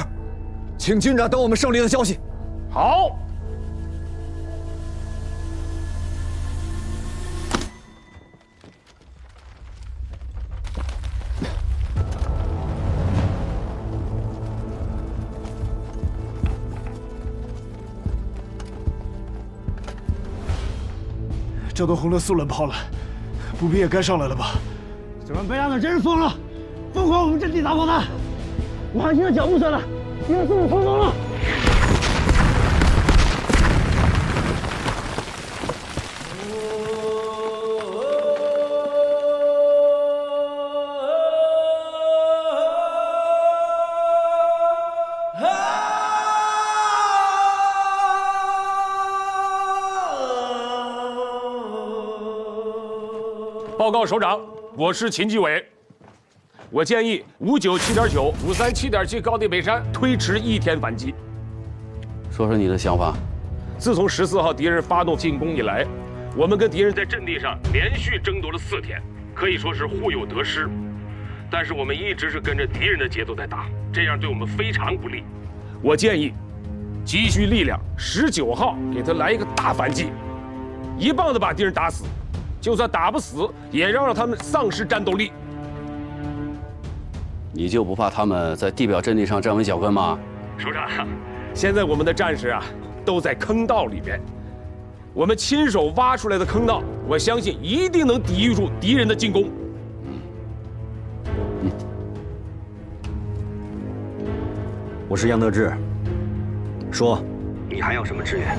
Speaker 11: 请军长等我们胜利的消息。
Speaker 3: 好。
Speaker 2: 这都轰了4轮炮了，步兵也该上来了吧？
Speaker 1: 这帮白羊的真是疯了，疯狂我们阵地打炮弹，我还听到脚步声了。 敌人速度冲锋了！
Speaker 3: 报告首长，我是秦基伟。我建议597.9、537.7高地北山推迟1天反击。
Speaker 14: 说说你的想法。
Speaker 3: 自从14号敌人发动进攻以来，我们跟敌人在阵地上连续争夺了4天，可以说是互有得失。但是我们一直是跟着敌人的节奏在打，这样对我们非常不利。我建议急需力量，19号给他来一个大反击，一棒子把敌人打死，就算打不死，也要让他们丧失战斗力。
Speaker 11: 你就不怕他们在地表阵地上站稳脚跟吗？
Speaker 3: 首长，现在我们的战士啊都在坑道里边，我们亲手挖出来的坑道，我相信一定能抵御住敌人的进攻。
Speaker 8: 我是杨得志，说，
Speaker 2: 你还要什么支援？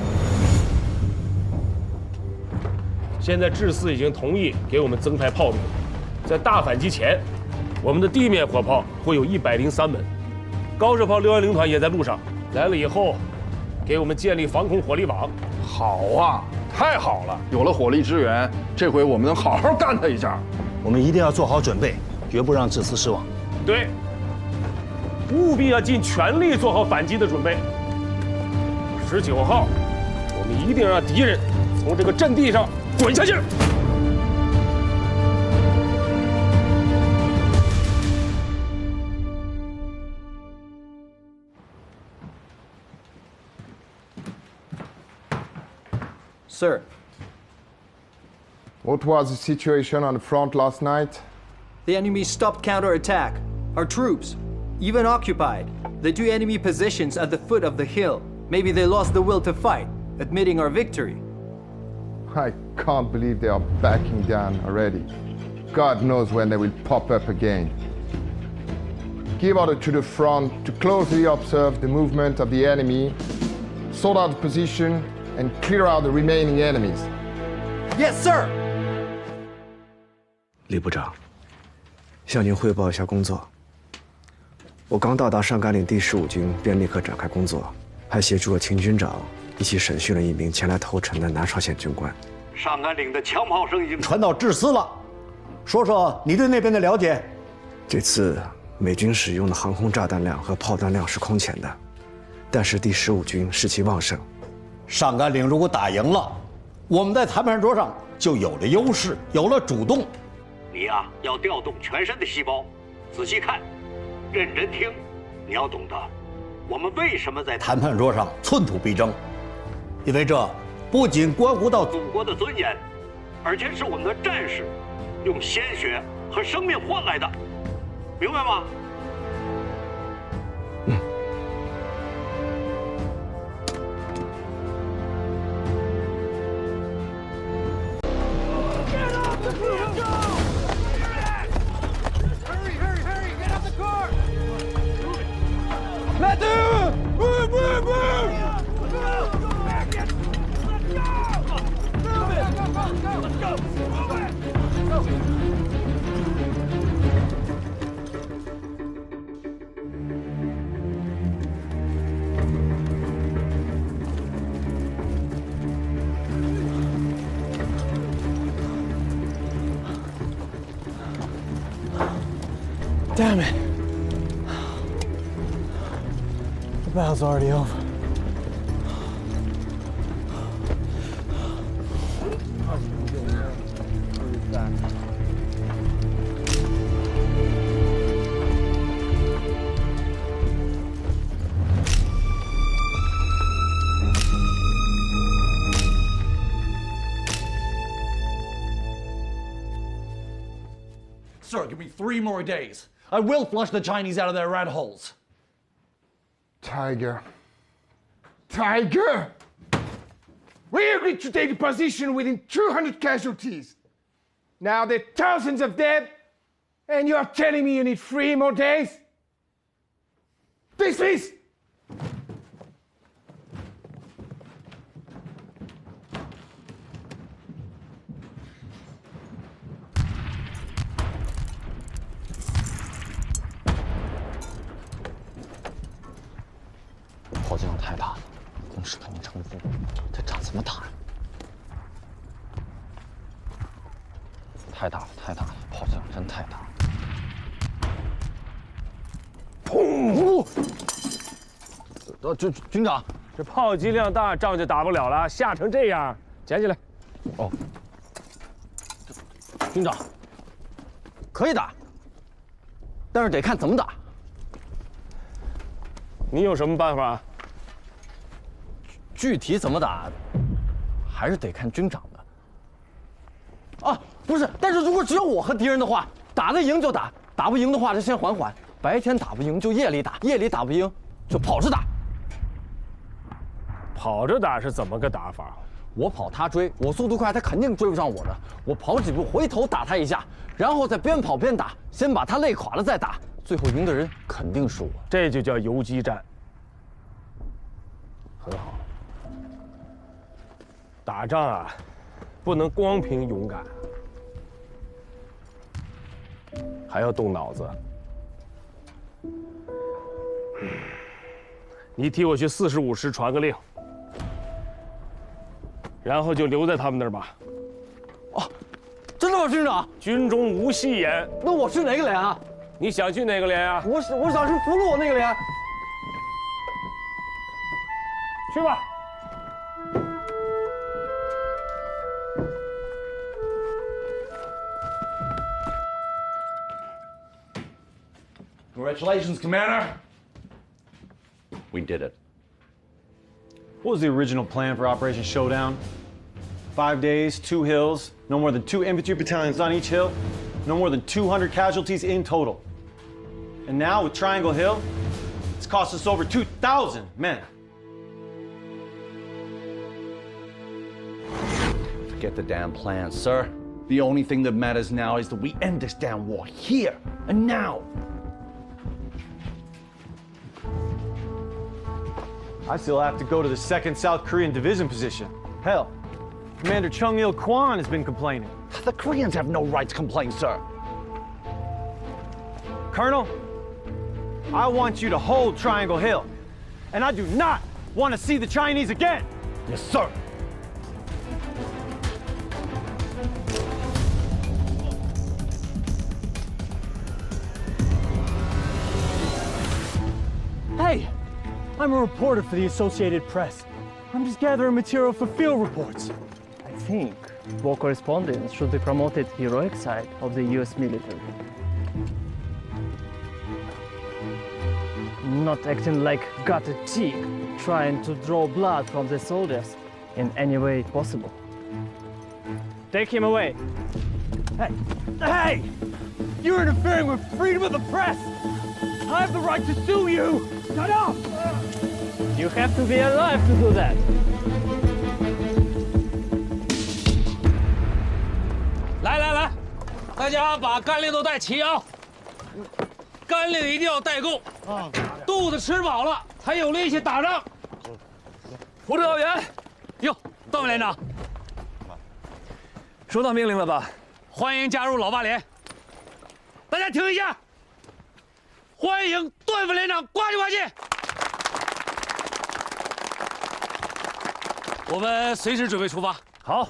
Speaker 3: 现在志4已经同意给我们增派炮兵，在大反击前，我们的地面火炮会有103门，高射炮610团也在路上，来了以后，给我们建立防空火力网。
Speaker 17: 好啊，太好了！有了火力支援，这回我们能好好干他一下。
Speaker 8: 我们一定要做好准备，绝不让志4失望。
Speaker 3: 对，务必要尽全力做好反击的准备。19号，我们一定让敌人从这个阵地上滚下去。
Speaker 5: Sir. What was the situation on the front last night?
Speaker 18: The enemy stopped counterattack. Our troops, even occupied, the 2 enemy positions at the foot of the hill. Maybe they lost the will to fight, admitting our victory.
Speaker 5: I can't believe they are backing down already. God knows when they will pop up again. Give order to the front to closely observe the movement of the enemy, sort out the position, and clear out the remaining enemies.
Speaker 18: Yes, sir!
Speaker 10: 李部长，向您汇报一下工作。我刚到达上甘岭第15军，便立刻展开工作，还协助了秦军长一起审讯了一名前来投诚的南朝鲜军官。
Speaker 2: 上甘岭的枪炮声已经传到志4了，说说你对那边的了解。
Speaker 10: 这次美军使用的航空炸弹量和炮弹量是空前的，但是第15军士气旺盛。
Speaker 2: 上甘岭如果打赢了，我们在谈判桌上就有了优势，有了主动。你呀，要调动全身的细胞，仔细看，认真听。你要懂得，我们为什么在谈判桌上寸土必争，因为这不仅关乎到祖国的尊严，而且是我们的战士用鲜血和生命换来的，明白吗？Damn
Speaker 1: it. The battle's already over.
Speaker 2: Sir, give me 3 more days. I will flush the Chinese out of their rat holes.
Speaker 4: Tiger. Tiger! We agreed to take a position within 200 casualties. Now there are thousands of dead, and you are telling me you need 3 more days? Dismiss!
Speaker 7: 炮击量太大了，攻势肯定成负。这仗怎么打呀？太大了，太大了，炮击量真太大了。
Speaker 3: 军长，这炮击量大，仗就打不了了，吓成这样，捡起来。哦，
Speaker 14: 军长，可以打。
Speaker 10: 但是得看怎么打。
Speaker 3: 你有什么办法？
Speaker 10: 具体怎么打，还是得看军长的。啊，不是，但是如果只有我和敌人的话，打得赢就打，打不赢的话就先缓缓。白天打不赢就夜里打，夜里打不赢就跑着打。
Speaker 3: 跑着打是怎么个打法？
Speaker 10: 我跑他追，我速度快，他肯定追不上我的。我跑几步回头打他一下，然后再边跑边打，先把他累垮了再打，最后赢的人肯定是我。
Speaker 3: 这就叫游击战。很好。打仗啊，不能光凭勇敢，还要动脑子。你替我去45师传个令，然后就留在他们那儿吧。
Speaker 10: 哦，真的吗，军长？
Speaker 3: 军中无戏言。
Speaker 10: 那我是哪个连啊？
Speaker 3: 你想去哪个连啊？
Speaker 10: 我想是俘虏那个连。
Speaker 3: 去吧。
Speaker 11: Congratulations, Commander. We did it.
Speaker 13: What was the original plan for Operation Showdown? 5 days, 2 hills, no more than 2 infantry battalions on each hill, no more than 200 casualties in total. And now with Triangle Hill, it's cost us over 2,000 men.
Speaker 11: Forget the damn plan, sir. The only thing that matters now is that we end this damn war here and now.
Speaker 13: I still have to go to the 2nd South Korean Division position. Hell, Commander Chung Il Kwan has been complaining.
Speaker 11: The Koreans have no right to complain, sir.
Speaker 13: Colonel, I want you to hold Triangle Hill. And I do not want to see the Chinese again.
Speaker 11: Yes, sir.
Speaker 19: Hey, I'm a reporter for the Associated Press. I'm just gathering material for field reports.
Speaker 20: I think war correspondents should be promoted heroic side of the US military. Not acting like gutted cheek, trying to draw blood from the soldiers in any way possible.
Speaker 19: Take him away. Hey, hey! You're interfering with freedom of the press! I have the right to sue you! Shut up!
Speaker 20: You have to be alive to do that.
Speaker 14: 来，大家把干粮都带齐啊！干粮一定要带够，肚子吃饱了才有力气打仗。
Speaker 16: 胡指导员，
Speaker 14: 哟，段委连长，
Speaker 16: 收到命令了吧？
Speaker 14: 欢迎加入老八连。大家听一下，欢迎段副连长呱唧呱唧。我们随时准备出发。
Speaker 16: 好，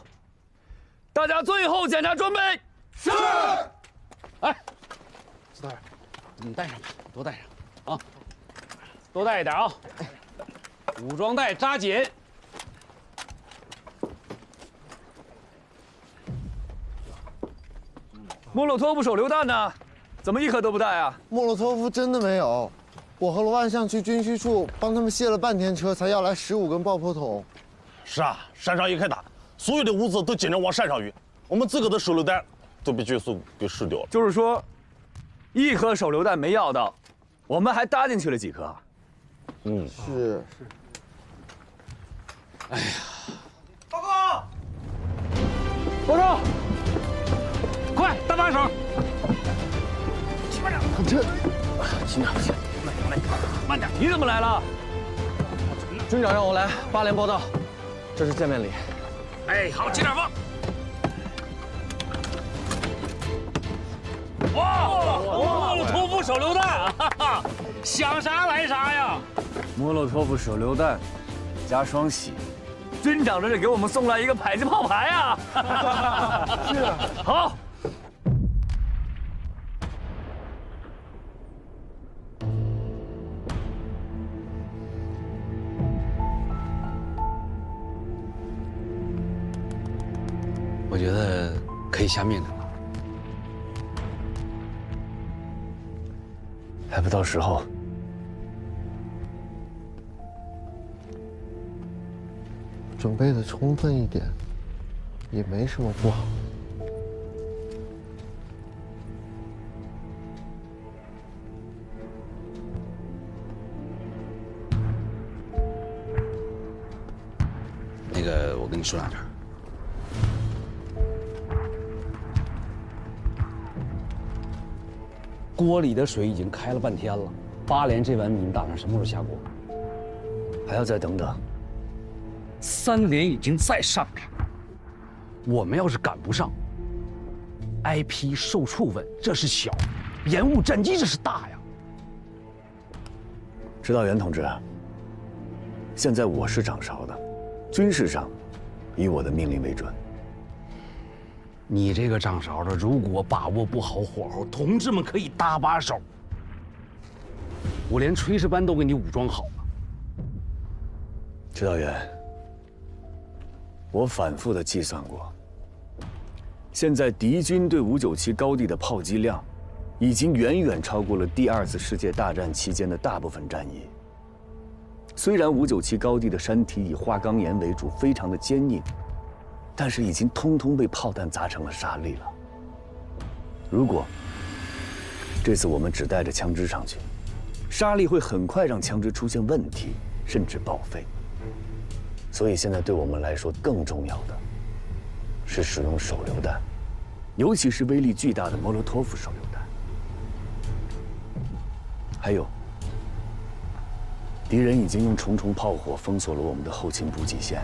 Speaker 16: 大家最后检查装备。是。
Speaker 14: 哎，石头，你带上吧，多带上啊，多带一点啊。武装带扎紧。
Speaker 16: 莫洛托夫手榴弹呢？怎么一颗都不带啊？
Speaker 21: 莫洛托夫真的没有，我和罗万象去军需处帮他们卸了半天车，才要来15根爆破筒。
Speaker 22: 是啊，山上一开打，所有的物资都紧着往山上运，我们自个的手榴弹都被军速给试掉了。
Speaker 16: 就是说，一颗手榴弹没要到，我们还搭进去了几颗。
Speaker 21: 嗯，是。
Speaker 14: 哎呀，
Speaker 19: 报告！
Speaker 14: 报告！快，搭把手！
Speaker 21: 这，
Speaker 14: 轻点，慢点。
Speaker 16: 你怎么来了？
Speaker 10: 军长让我来8连报道，这是见面礼。
Speaker 14: 哎，好，接点放。哇，莫洛托夫手榴弹，哈哈，想啥来啥呀！
Speaker 16: 莫洛托夫手榴弹加双喜，军长这是给我们送来一个迫击炮排啊！
Speaker 21: 是，
Speaker 16: 好。
Speaker 14: 我觉得可以下命令了。
Speaker 10: 还不到时候。
Speaker 21: 准备的充分一点，也没什么不好。
Speaker 11: 那个，我跟你说两句。锅里的水已经开了半天了，8连这碗米你打算什么时候下锅？
Speaker 10: 还要再等等。
Speaker 11: 3连已经在上面，我们要是赶不上 ，IP 受处分这是小，延误战机这是大呀。
Speaker 10: 指导员同志，现在我是掌勺的，军事上以我的命令为准。
Speaker 11: 你这个掌勺的，如果把握不好火候，同志们可以搭把手。我连炊事班都给你武装好了。
Speaker 10: 指导员，我反复的计算过，现在敌军对597高地的炮击量，已经远远超过了第2次世界大战期间的大部分战役。虽然597高地的山体以花岗岩为主，非常的坚硬。但是已经通通被炮弹砸成了沙砾了。如果这次我们只带着枪支上去，沙砾会很快让枪支出现问题，甚至报废。所以现在对我们来说更重要的是使用手榴弹，尤其是威力巨大的莫洛托夫手榴弹。还有，敌人已经用重重炮火封锁了我们的后勤补给线。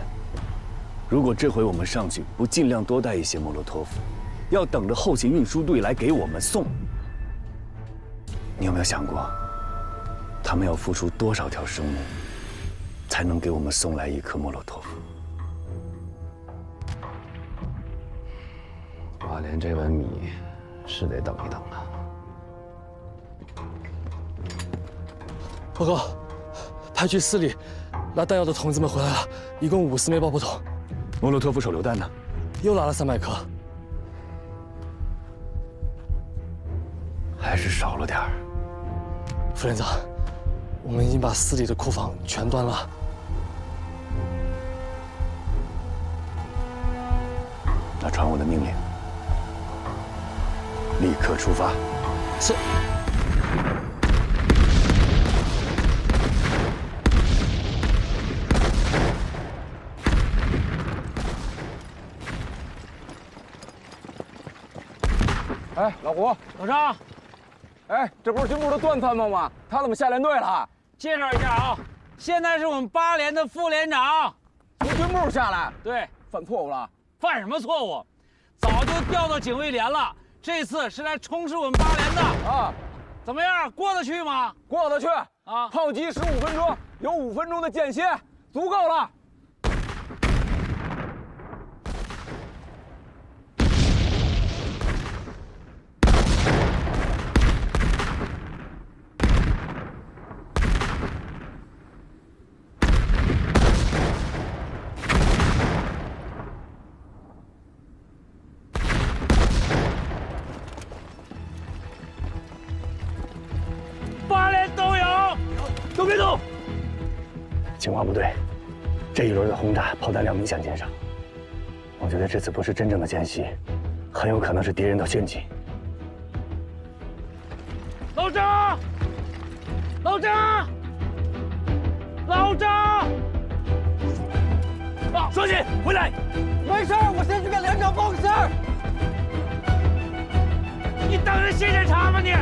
Speaker 10: 如果这回我们上去不尽量多带一些莫洛托夫，要等着后勤运输队来给我们送，你有没有想过，他们要付出多少条生命，才能给我们送来1颗莫洛托夫
Speaker 11: ？8连这碗米是得等一等啊。
Speaker 6: 报告，派去4里拉弹药的同志们回来了，一共50枚爆破筒。
Speaker 10: 莫洛托夫手榴弹呢？
Speaker 6: 又拉了300颗，
Speaker 10: 还是少了点儿。
Speaker 6: 副连长，我们已经把4里的库房全端了。
Speaker 10: 那传我的命令，立刻出发。
Speaker 6: 是。
Speaker 15: 哎，老胡，
Speaker 19: 老张，
Speaker 15: 哎，这不是军部的段参谋吗？他怎么下连队了？
Speaker 19: 介绍一下啊，现在是我们8连的副连长，
Speaker 15: 从军部下来。
Speaker 19: 对，
Speaker 15: 犯错误了？
Speaker 19: 犯什么错误？早就调到警卫连了，这次是来充实我们8连的啊。怎么样，过得去吗？
Speaker 15: 过得去啊！炮击15分钟，有5分钟的间歇，足够了。
Speaker 19: 都别动！
Speaker 10: 情报部队，这一轮的轰炸炮弹量明显减少，我觉得这次不是真正的间隙，很有可能是敌人的陷阱。
Speaker 19: 老张，老张，老张！双喜，回来！
Speaker 1: 没事，我先去给连长报个信儿。
Speaker 19: 你当人现检查吗你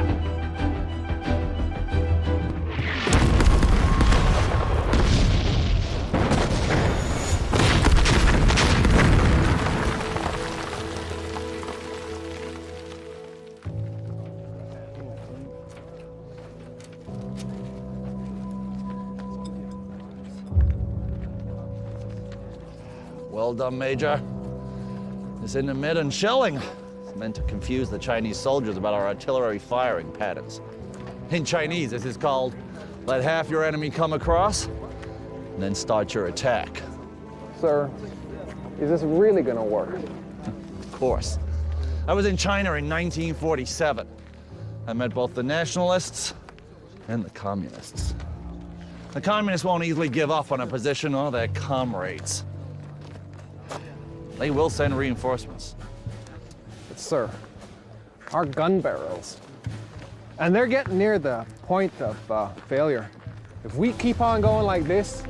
Speaker 19: ？Well
Speaker 23: done, Major. This intermittent shelling is meant to confuse the Chinese soldiers about our artillery firing patterns. In Chinese, this is called let half your enemy come across, and then start your attack.
Speaker 15: Sir, is this really gonna work?
Speaker 23: Of course. I was in China in 1947. I met both the nationalists and the communists. The communists won't easily give up on a position or their comrades. They will send reinforcements.
Speaker 9: But sir, our gun barrels, and they're getting near the point of failure. If we keep on going like this,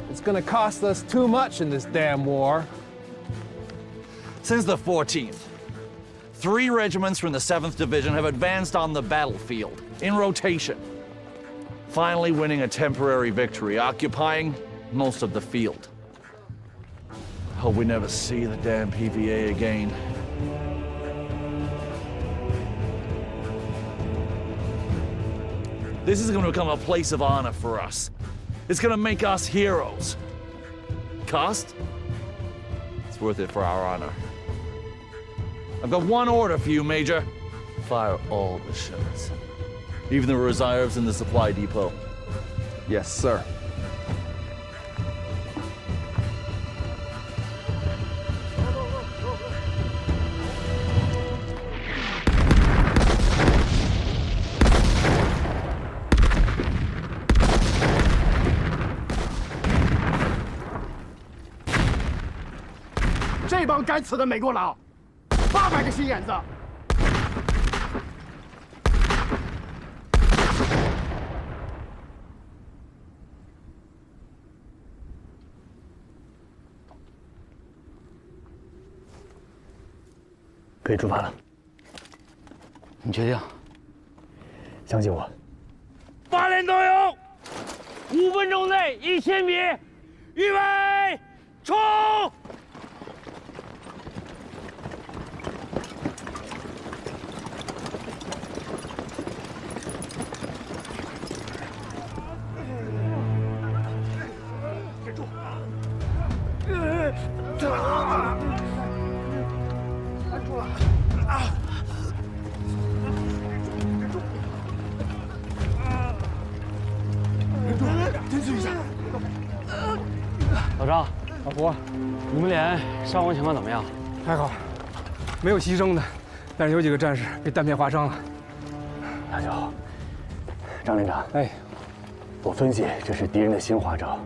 Speaker 9: it's gonna cost us too much in this damn war.
Speaker 23: Since the 14th, 3 regiments from the 7th Division have advanced on the battlefield in rotation, finally winning a temporary victory, occupying most of the field. Hope we never see the damn PVA again. This is going to become a place of honor for us. It's going to make us heroes. Cost? It's worth it for our honor. I've got one order for you, Major. Fire all the shots. Even the reserves in the supply depot.
Speaker 9: Yes, sir.
Speaker 1: 这帮该死的美国佬，800个心眼子。
Speaker 10: 可以出发了。
Speaker 14: 你确定？
Speaker 10: 相信我。
Speaker 19: 8连都有，5分钟内1000米，预备，冲！
Speaker 14: 老张，老胡，你们连伤亡情况怎么样？
Speaker 9: 还好，没有牺牲的，但是有几个战士被弹片划伤了。
Speaker 10: 那就好。张连长，
Speaker 9: 哎，
Speaker 10: 我分析这是敌人的新花招。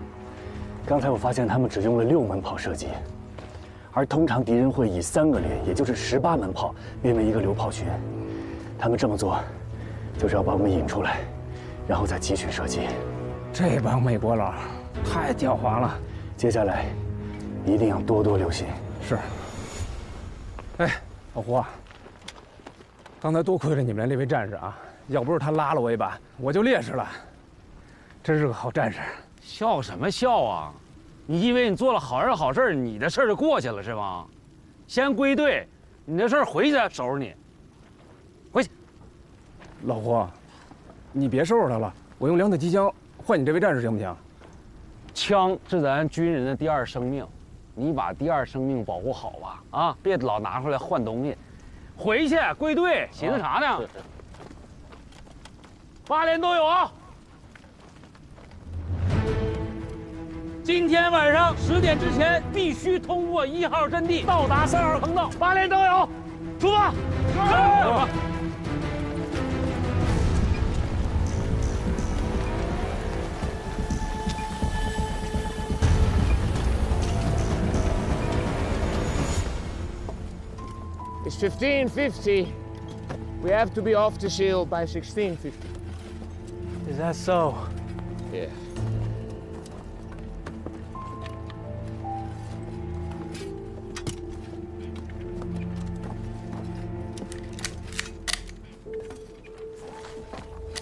Speaker 10: 刚才我发现他们只用了6门炮射击，而通常敌人会以3个连，也就是18门炮编为一个流炮群。他们这么做，就是要把我们引出来，然后再汲取射击。
Speaker 9: 这帮美国佬太狡猾了。
Speaker 10: 接下来一定要多多留心。
Speaker 9: 是。哎，老胡啊，刚才多亏了你们那位战士啊，要不是他拉了我一把，我就烈士了。真是个好战士。
Speaker 14: 笑什么笑啊？你以为你做了好人好事，你的事儿就过去了是吗？先归队，你的事儿回去再收拾你。回去。
Speaker 9: 老胡，你别收拾他了，我用2挺机枪换你这位战士行不行？
Speaker 14: 枪是咱军人的第2生命，你把第2生命保护好吧，啊，别老拿出来换东西。回去归队，寻思啥呢？8连都有啊！今天晚上10点之前必须通过1号阵地到达3号坑道。8连都有，出发！走。
Speaker 19: It's 15:50. We have to be off the shield by 16:50.
Speaker 6: Is that so?
Speaker 19: Yeah.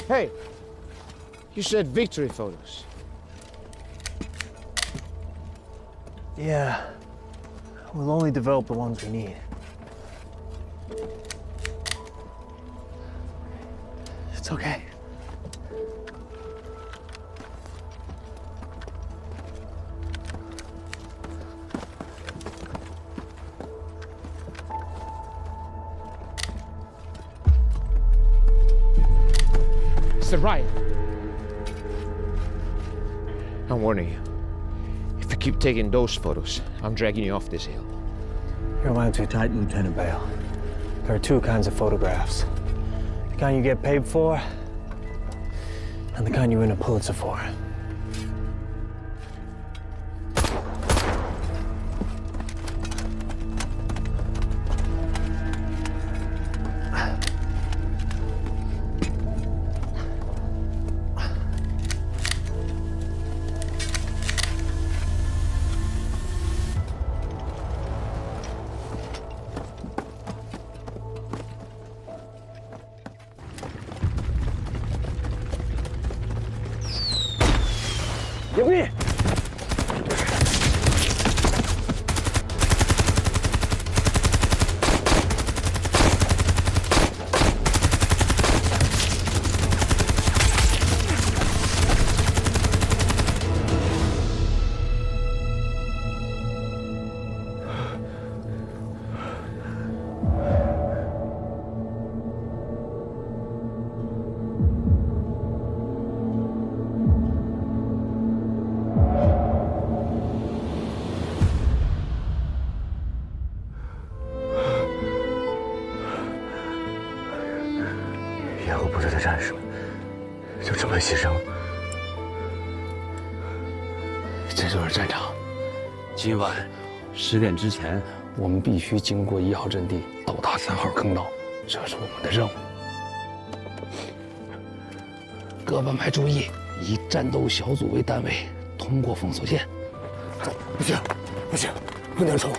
Speaker 19: Hey, you said victory photos.
Speaker 6: Yeah. We'll only develop the ones we need. It's okay.
Speaker 19: Mr. Ryan, I'm warning you. If you keep taking those photos, I'm dragging you off this hill.
Speaker 6: Your lines are tight, Lieutenant Bale. There are 2 kinds of photographs. The kind you get paid for,
Speaker 10: and the kind you win a Pulitzer for.
Speaker 1: 迎宾！
Speaker 10: 联合部队的战士们就这么牺牲，这就是战场。今晚10点之前，我们必须经过1号阵地，到达3号坑道，这是我们的任务。各班排注意，以战斗小组为单位，通过封锁线。走，不行，不行，不能冲！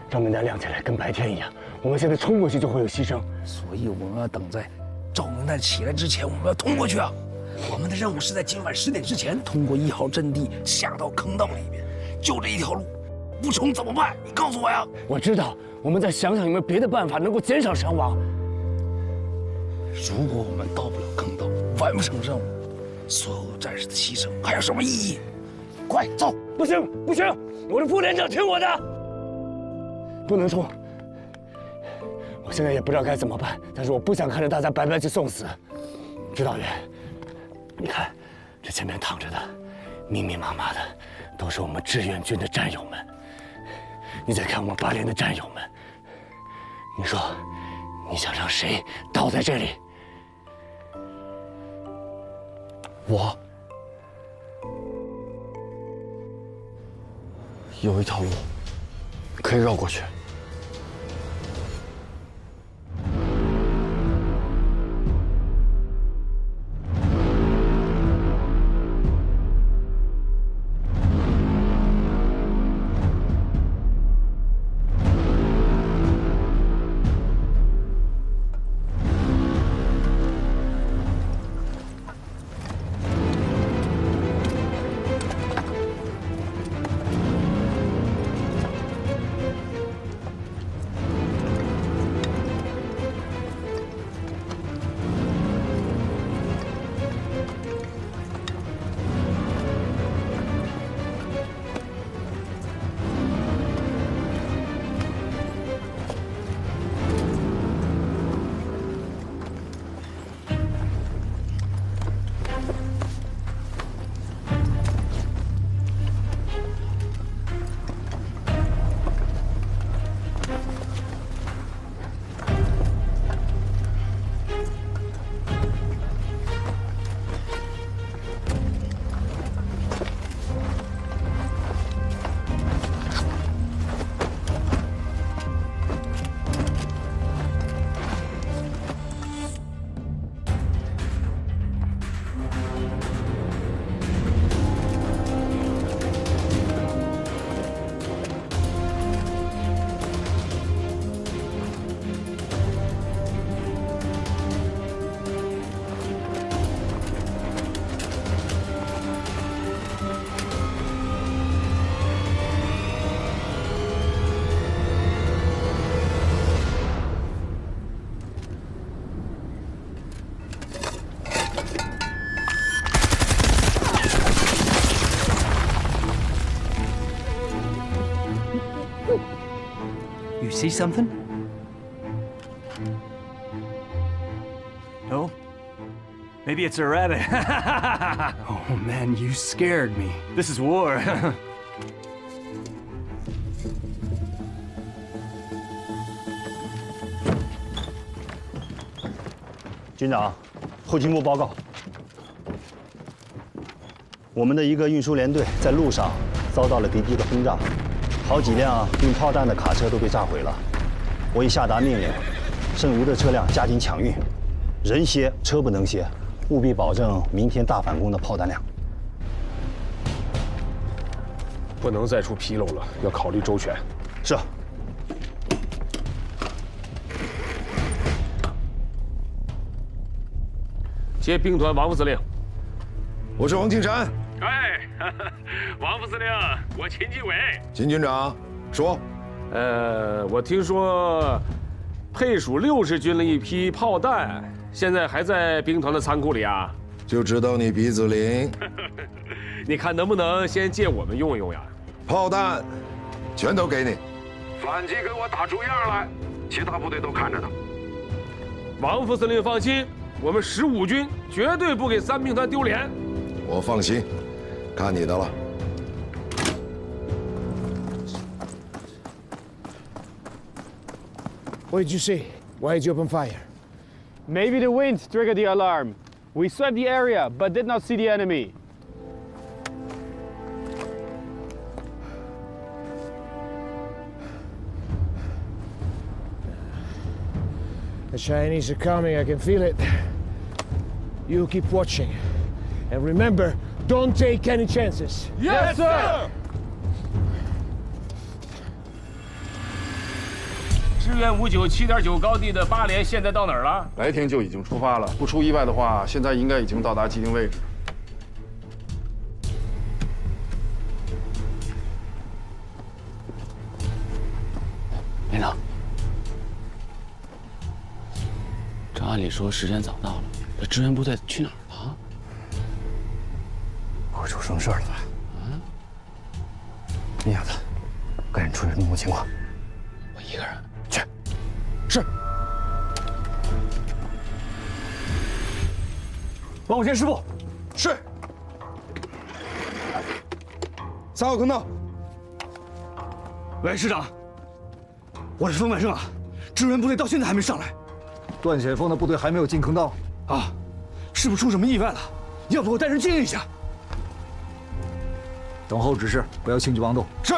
Speaker 10: 照明弹亮起来，跟白天一样。我们现在冲过去就会有牺牲，所以我们要等在照明弹起来之前，我们要通过去啊！我们的任务是在今晚10点之前通过1号阵地，下到坑道里面，就这一条路，不冲怎么办？你告诉我呀！我知道，我们再想想有没有别的办法能够减少伤亡。如果我们到不了坑道，完不成任务，所有战士的牺牲还有什么意义？快走！不行，不行，我是副连长，听我的，不能冲。我现在也不知道该怎么办，但是我不想看着大家白白去送死。指导员，你看，这前面躺着的，密密麻麻的，都是我们志愿军的战友们。你再看我们8连的战友们，你说，你想让谁倒在这里？我有一条路可以绕过去。
Speaker 18: You see something?
Speaker 19: No? Maybe it's a rabbit.
Speaker 18: Oh man, you scared me.
Speaker 19: This is war.
Speaker 2: 军长，后勤部报告，
Speaker 8: 我们的一个运输连队在路上遭到了敌机的轰炸，好几辆运炮弹的卡车都被炸毁了。我已下达命令，剩余的车辆加紧抢运，人歇车不能歇，务必保证明天大反攻的炮弹量。
Speaker 3: 不能再出纰漏了，要考虑周全。
Speaker 8: 是。
Speaker 3: 接兵团王副司令。
Speaker 4: 我是王庆山。
Speaker 3: 哎，王副司令，我秦继伟。
Speaker 4: 秦军长，说。
Speaker 3: 我听说配属60军的一批炮弹，现在还在兵团的仓库里啊。
Speaker 4: 就知道你鼻子灵。
Speaker 3: 你看能不能先借我们用一用呀？
Speaker 4: 炮弹，全都给你。
Speaker 12: 反击给我打出样来，其他部队都看着呢。
Speaker 3: 王副司令放心，我们15军绝对不给3兵团丢脸。
Speaker 4: 我放心，看你的了。
Speaker 17: What did you see? Why did you open fire?
Speaker 19: Maybe the wind triggered the alarm. We swept the area, but did not see the enemy.
Speaker 17: The Chinese are coming, I can feel it. You keep watching. And remember, don't take any chances.
Speaker 19: Yes, sir!
Speaker 3: 支援59 7.9高地的8连现在到哪儿了？
Speaker 24: 白天就已经出发了，不出意外的话，现在应该已经到达既定位置。
Speaker 14: 连长，这按理说时间早到了，这支援部队去哪儿了？
Speaker 10: 会出什么事了吧？
Speaker 14: 嗯，
Speaker 10: 你小子，赶紧出去弄清情况。
Speaker 14: 我一个人。
Speaker 10: 是。帮我见师部。
Speaker 4: 是。3号坑道。
Speaker 10: 喂，师长，我是冯满胜啊，支援部队到现在还没上来。
Speaker 25: 段显峰的部队还没有进坑道
Speaker 10: 啊，是不是出什么意外了？要不我带人接应一下。
Speaker 25: 等候指示，不要轻举妄动。
Speaker 4: 是。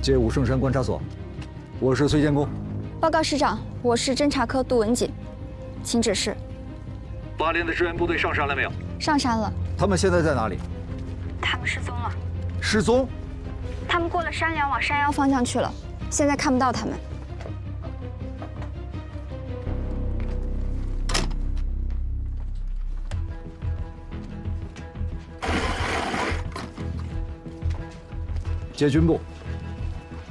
Speaker 25: 接武圣山观察所，我是崔建功。
Speaker 26: 报告师长，我是侦察科杜文锦，请指示。
Speaker 12: 8连的支援部队上山了没有？
Speaker 26: 上山了。
Speaker 25: 他们现在在哪里？
Speaker 26: 他们失踪了。
Speaker 25: 失踪？
Speaker 26: 他们过了山梁往山腰方向去了，现在看不到他们。
Speaker 25: 接军部。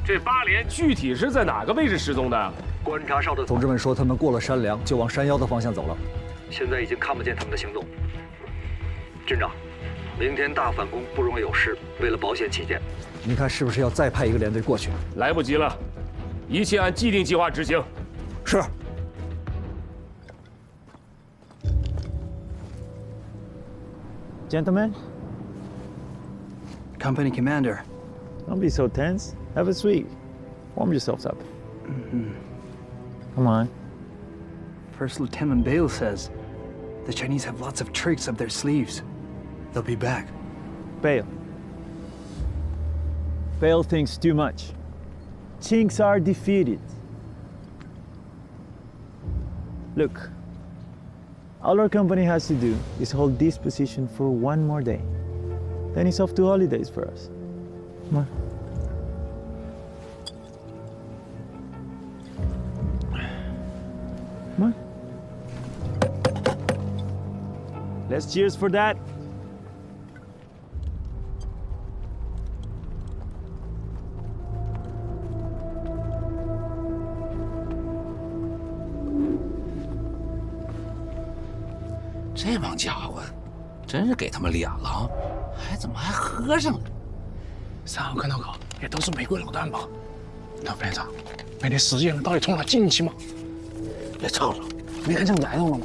Speaker 3: 这8连具体是在哪个位置失踪的？
Speaker 12: 观察哨的
Speaker 25: 同志们说，他们过了山梁就往山腰的方向走了。
Speaker 12: 现在已经看不见他们的行动。军长，明天大反攻不容有失，为了保险起见，
Speaker 25: 您看是不是要再派一个连队过去？
Speaker 3: 来不及了，一切按既定计划执行。
Speaker 25: 是。
Speaker 27: Gentlemen,
Speaker 18: Company Commander.
Speaker 27: Don't be so tense. Have a sweet. Warm yourselves up. Come on.
Speaker 18: First Lieutenant Bale says the Chinese have lots of tricks up their sleeves. They'll be back.
Speaker 27: Bale. Bale thinks too much. Chinks are defeated. Look, all our company has to do is hold this position for one more day. Then it's off to holidays for us. Come on. Come on. Let's cheers for that.
Speaker 14: 这帮家伙，真是给他们脸了，怎么还和尚了
Speaker 17: ？3号坑道口也都是美国导弹吧？那副连长，每天实际上到底从哪进去吗？别吵了，没看见来了吗？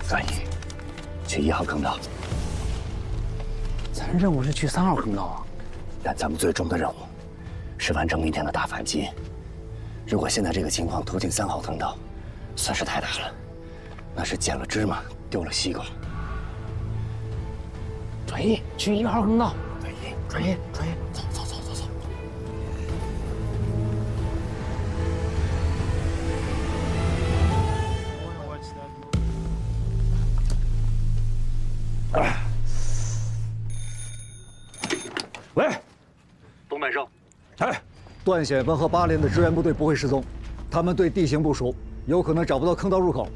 Speaker 10: 转移，去1号坑道。
Speaker 14: 咱任务是去3号坑道啊，
Speaker 10: 但咱们最终的任务是完成明天的大反击。如果现在这个情况突进3号坑道，损失太大了，那是捡了芝麻丢了西瓜。
Speaker 17: 转移，去1号坑道。
Speaker 10: 转移，
Speaker 17: 走。
Speaker 25: 喂，
Speaker 12: 东北胜。
Speaker 25: 哎，段显文和8连的支援部队不会失踪，他们对地形不熟，有可能找不到坑道入口。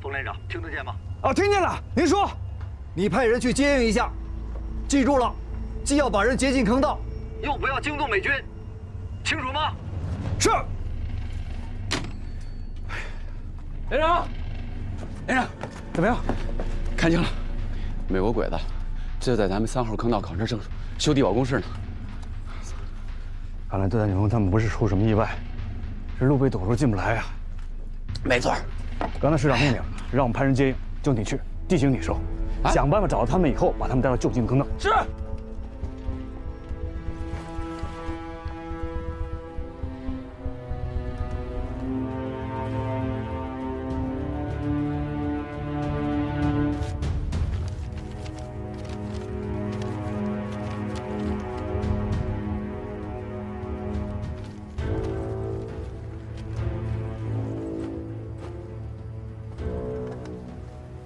Speaker 12: 冯连长，听得见吗？
Speaker 25: 啊，听见了。您说，你派人去接应一下，记住了，既要把人接进坑道，
Speaker 12: 又不要惊动美军，清楚吗？
Speaker 25: 是。
Speaker 15: 连长，怎么样？
Speaker 11: 看清了，美国鬼子就在咱们3号坑道口这正修地堡工事呢。
Speaker 14: 看来段永他们不是出什么意外，是路被堵住进不来呀。
Speaker 10: 没错，
Speaker 14: 刚才师长命令让我们派人接应，就你去，地形你收，想办法找到他们以后，把他们带到就近坑道。
Speaker 15: 是。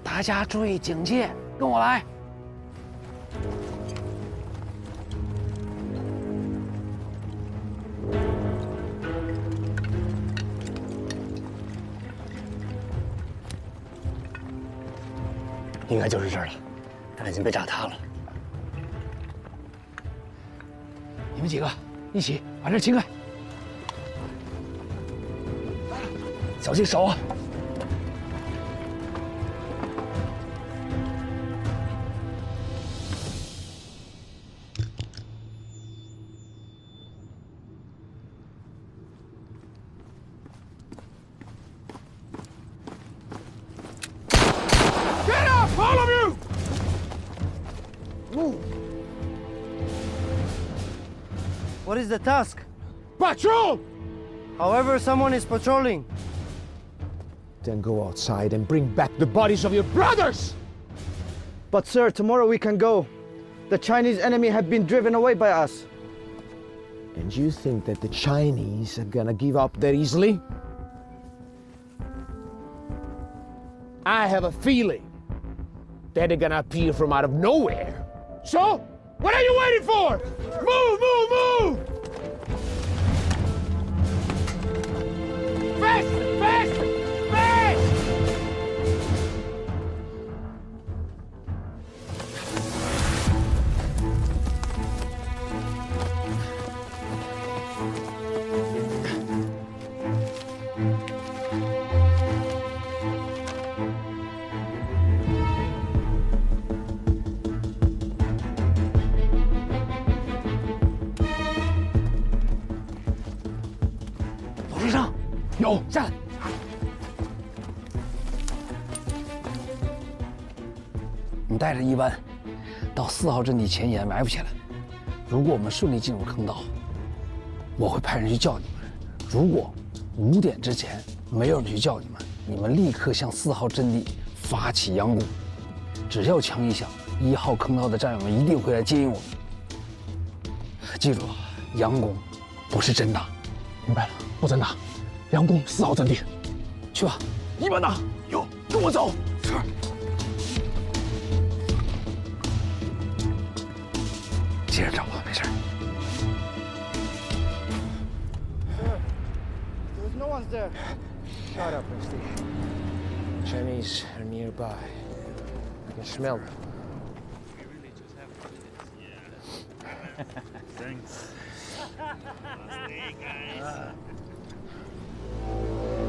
Speaker 17: 大家注意警戒，跟我来。
Speaker 10: 应该就是这儿了，但已经被炸塌了。
Speaker 17: 你们几个一起把这清开，
Speaker 10: 小心手啊！What
Speaker 5: is the task?
Speaker 17: Patrol!
Speaker 5: However, someone is patrolling.
Speaker 17: Then go outside and bring back the bodies of your brothers!
Speaker 5: But sir, tomorrow we can go. The Chinese enemy have been driven away by us.
Speaker 17: And you think that the Chinese are gonna give up that easily? I have a feeling that they're gonna appear from out of nowhere. So, what are you waiting for? Move! Fast! 有，下来。
Speaker 14: 你带着一班到4号阵地前沿埋伏起来。如果我们顺利进入坑道，我会派人去叫你们。如果5点之前没有人去叫你们，你们立刻向4号阵地发起佯攻。只要枪一响，1号坑道的战友们一定会来接应我们。记住，佯攻不是真打。
Speaker 17: 明白了，不真打。佯攻4号阵地，去吧，一班打，有，跟我走。是。
Speaker 14: 接着找吧，没事。
Speaker 5: There's no one there.
Speaker 17: Shut up, Misty. Chinese are nearby. I can smell them.
Speaker 1: Thanks.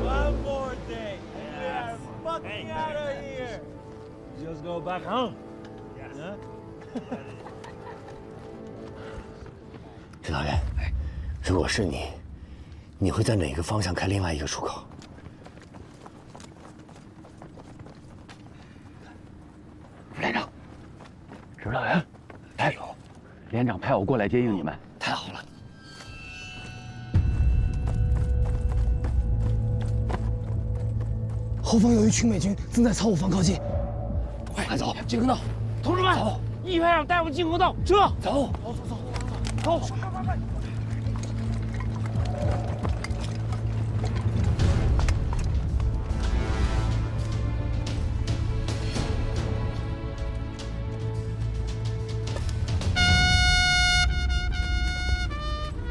Speaker 1: One more day. We are fucking out of here. Just go back home. Yes. Huh?
Speaker 10: 指导员，如果是你，你会在哪个方向开另外一个出口？
Speaker 14: 副连长，指导员，太有，连长派我过来接应你们，太好了。
Speaker 6: 后方有一群美军正在朝我方靠近，快走！进坑道，
Speaker 19: 同志们，
Speaker 6: 走！
Speaker 19: 一排长带我们进坑道，撤！
Speaker 6: 走！
Speaker 19: 走！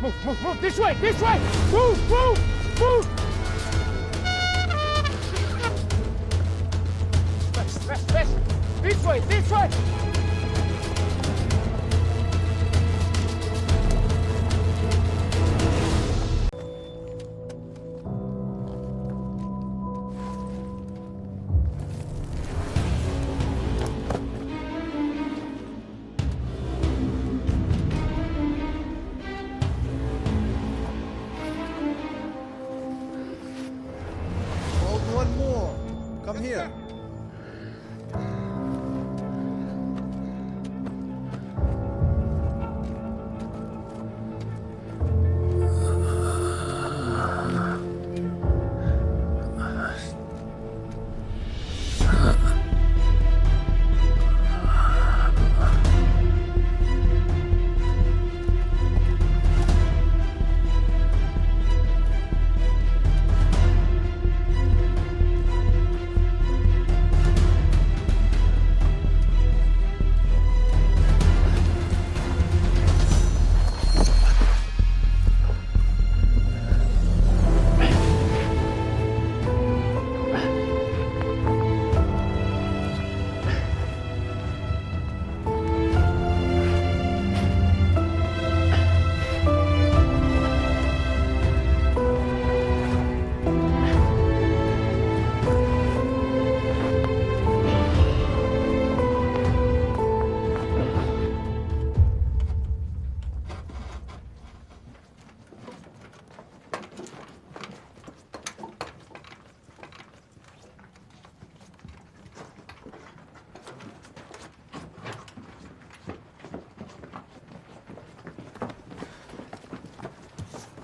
Speaker 19: Move, this way, move! Fast, this way!
Speaker 4: One more. Come here.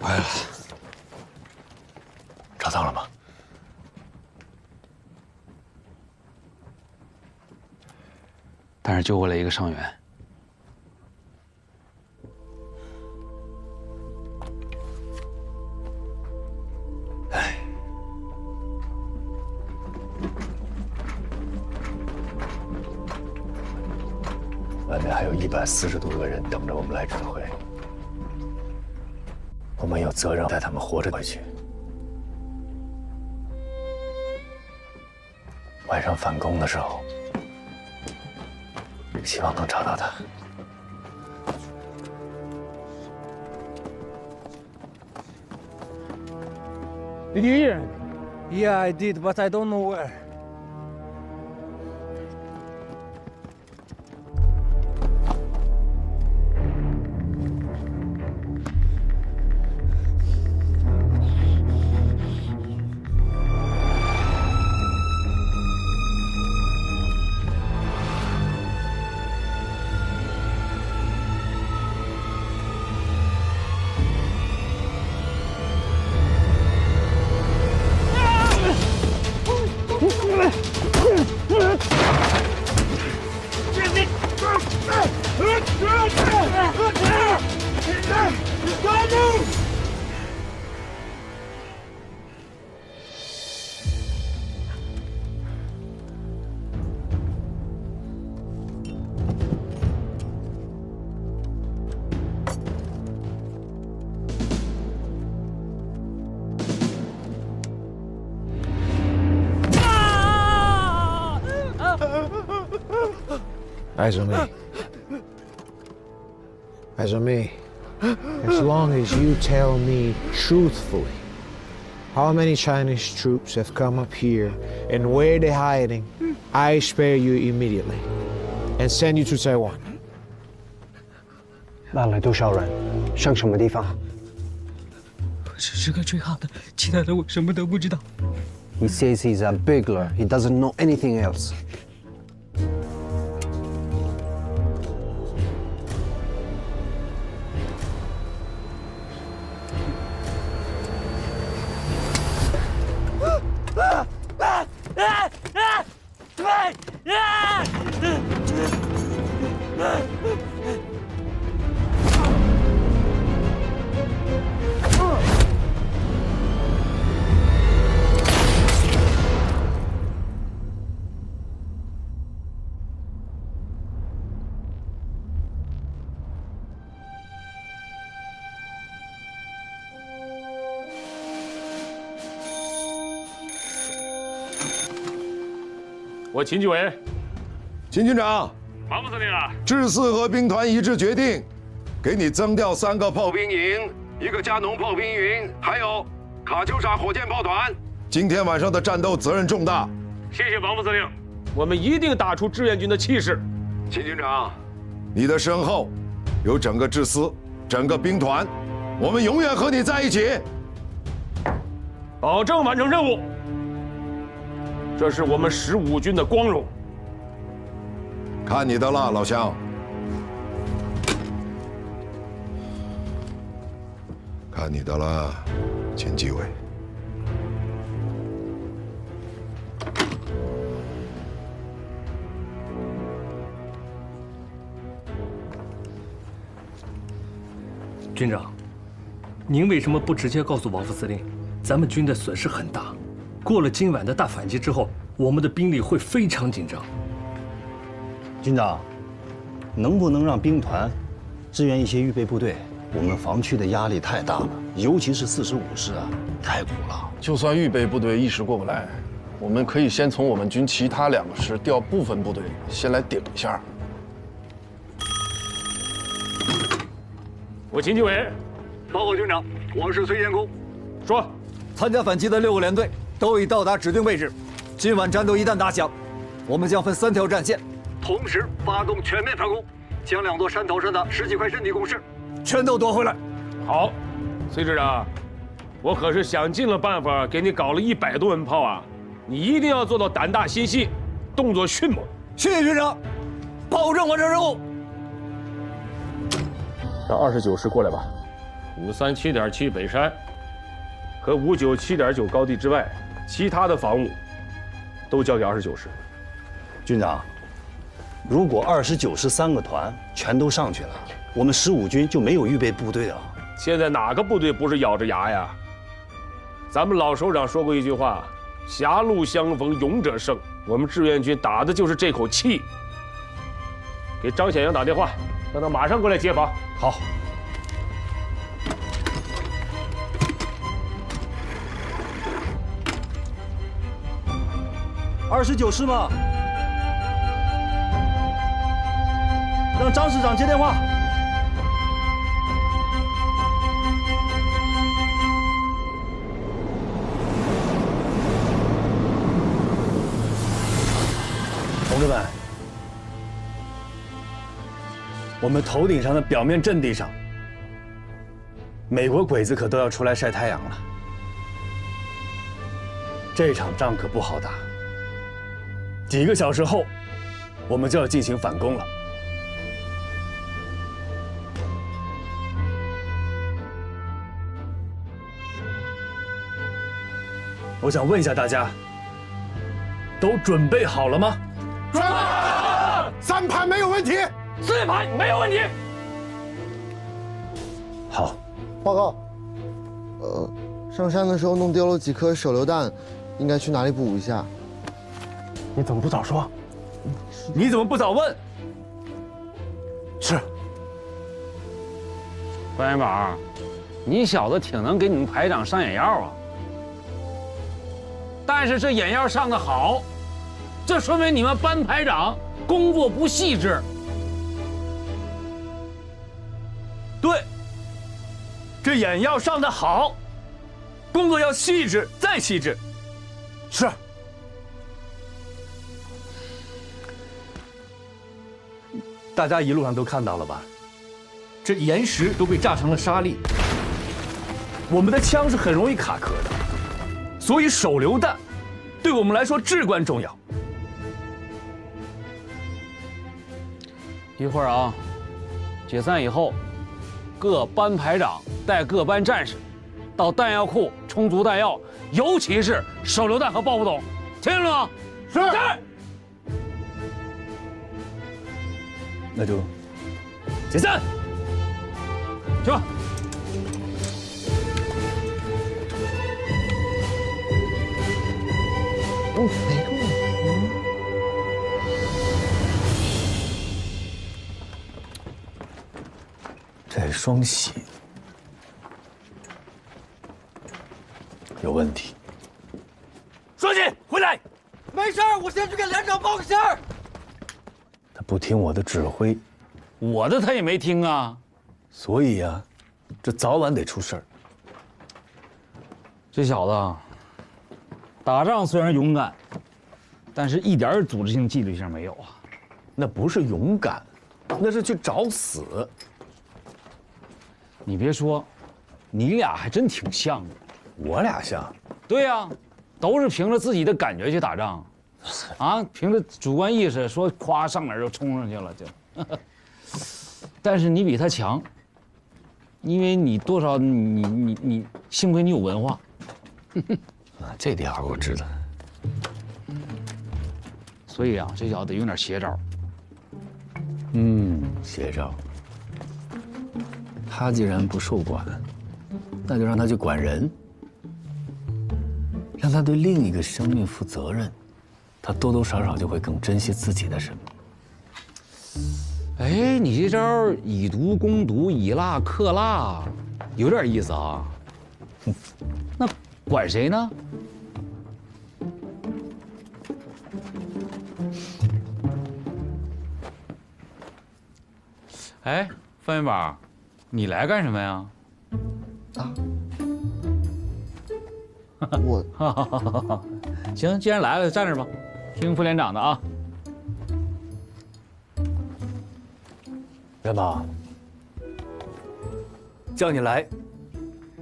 Speaker 10: 坏了，找到了吗？
Speaker 14: 但是救过来一个伤员。
Speaker 10: 哎，外面还有140多个人等着我们来指挥。 我们有责任带他们活着回去。晚上反攻的时候，希望能找到他。
Speaker 19: Did you hear?
Speaker 1: Yeah, I did, but I don't know where. Don't move!
Speaker 17: 艾哲妹，
Speaker 7: As for me, as long as you tell me truthfully how many Chinese troops have come up here and where they're hiding, I spare you immediately and send you to Taiwan.
Speaker 13: 那来多少人？上什么地方？
Speaker 6: 我只是个追号的，其他的我什么都不知道。
Speaker 13: He says he's a bugler. He doesn't know anything else.
Speaker 3: 我秦继伟，
Speaker 4: 秦军长，
Speaker 3: 王副司令啊，
Speaker 4: 制四和兵团一致决定，给你增调3个炮兵营，1个加农炮兵营，还有卡秋莎火箭炮团。今天晚上的战斗责任重大。
Speaker 3: 谢谢王副司令，我们一定打出志愿军的气势。
Speaker 4: 秦军长，你的身后有整个制司、整个兵团，我们永远和你在一起，
Speaker 3: 保证完成任务。这是我们15军的光荣。
Speaker 4: 看你的了，老乡。看你的了，秦继伟。
Speaker 16: 军长，您为什么不直接告诉王副司令，咱们军的损失很大？过了今晚的大反击之后，我们的兵力会非常紧张。
Speaker 8: 军长，能不能让兵团支援一些预备部队？我们防区的压力太大了，尤其是45师啊，太苦了。
Speaker 24: 就算预备部队一时过不来，我们可以先从我们军其他2个师调部分部队，先来顶一下。
Speaker 3: 我秦继伟，
Speaker 12: 报告军长，我是崔建功。
Speaker 3: 说，
Speaker 25: 参加反击的6个连队都已到达指定位置。今晚战斗一旦打响，我们将分3条战线，
Speaker 12: 同时发动全面反攻，将2座山头上的10几块阵地工事
Speaker 25: 全都夺回来。
Speaker 3: 好，崔师长，我可是想尽了办法给你搞了100多门炮啊！你一定要做到胆大心细，动作迅猛。
Speaker 25: 谢谢军长，保证完成任务。
Speaker 3: 让29师过来吧，537.7北山和597.9高地之外，其他的防务都交给29师。
Speaker 8: 军长，如果29师3个团全都上去了，我们15军就没有预备部队了。
Speaker 3: 现在哪个部队不是咬着牙呀？咱们老首长说过一句话：“狭路相逢勇者胜。”我们志愿军打的就是这口气。给张显阳打电话，让他马上过来接防。
Speaker 8: 好。29师吗？让张师长接电话。
Speaker 10: 同志们，我们头顶上的表面阵地上，美国鬼子可都要出来晒太阳了。这场仗可不好打。几个小时后，我们就要进行反攻了。我想问一下大家，都准备好了吗？
Speaker 4: 准备好了，3排没有问题
Speaker 16: ，4排没有问题。
Speaker 10: 好，
Speaker 20: 报告。上山的时候弄丢了几颗手榴弹，应该去哪里补一下？
Speaker 6: 你怎么不早说？
Speaker 10: 你怎么不早问？
Speaker 6: 是。
Speaker 14: 关元宝，你小子挺能给你们排长上眼药啊。但是这眼药上的好，这说明你们班排长工作不细致。
Speaker 11: 对，这眼要上得好，工作要细致再细致。
Speaker 3: 是。
Speaker 11: 大家一路上都看到了吧？这岩石都被炸成了沙粒，我们的枪是很容易卡壳的，所以手榴弹对我们来说至关重要。
Speaker 14: 一会儿啊，解散以后，各班排长带各班战士到弹药库充足弹药，尤其是手榴弹和爆不筒，听见了吗？
Speaker 3: 是。
Speaker 11: 那就解散，
Speaker 14: 去吧。
Speaker 20: 哦，没动。
Speaker 11: 这双喜有问题。
Speaker 3: 双喜，回来！
Speaker 1: 没事儿，我先去给连长报个信儿。
Speaker 11: 他不听我的指挥，
Speaker 14: 我的他也没听啊。
Speaker 11: 所以呀，这早晚得出事儿。
Speaker 14: 这小子打仗虽然勇敢，但是一点组织性、纪律性没有啊。
Speaker 11: 那不是勇敢，那是去找死。
Speaker 14: 你别说，你俩还真挺像的。
Speaker 11: 我俩像？
Speaker 14: 对呀，都是凭着自己的感觉去打仗，啊，凭着主观意识说夸上哪儿就冲上去了就。但是你比他强，因为你多少你幸亏你有文化。
Speaker 11: 这点我知道。
Speaker 14: 所以啊，这小子得用点邪招。
Speaker 11: 邪招。他既然不受管，那就让他去管人，让他对另一个生命负责任，他多多少少就会更珍惜自己的生命。
Speaker 14: 哎，你这招以毒攻毒，以辣克辣，有点意思啊。那管谁呢？哎，范元宝，你来干什么呀？
Speaker 20: 啊？我
Speaker 14: 行，既然来了，就站这儿吧，听副连长的啊。
Speaker 11: 元宝，叫你来，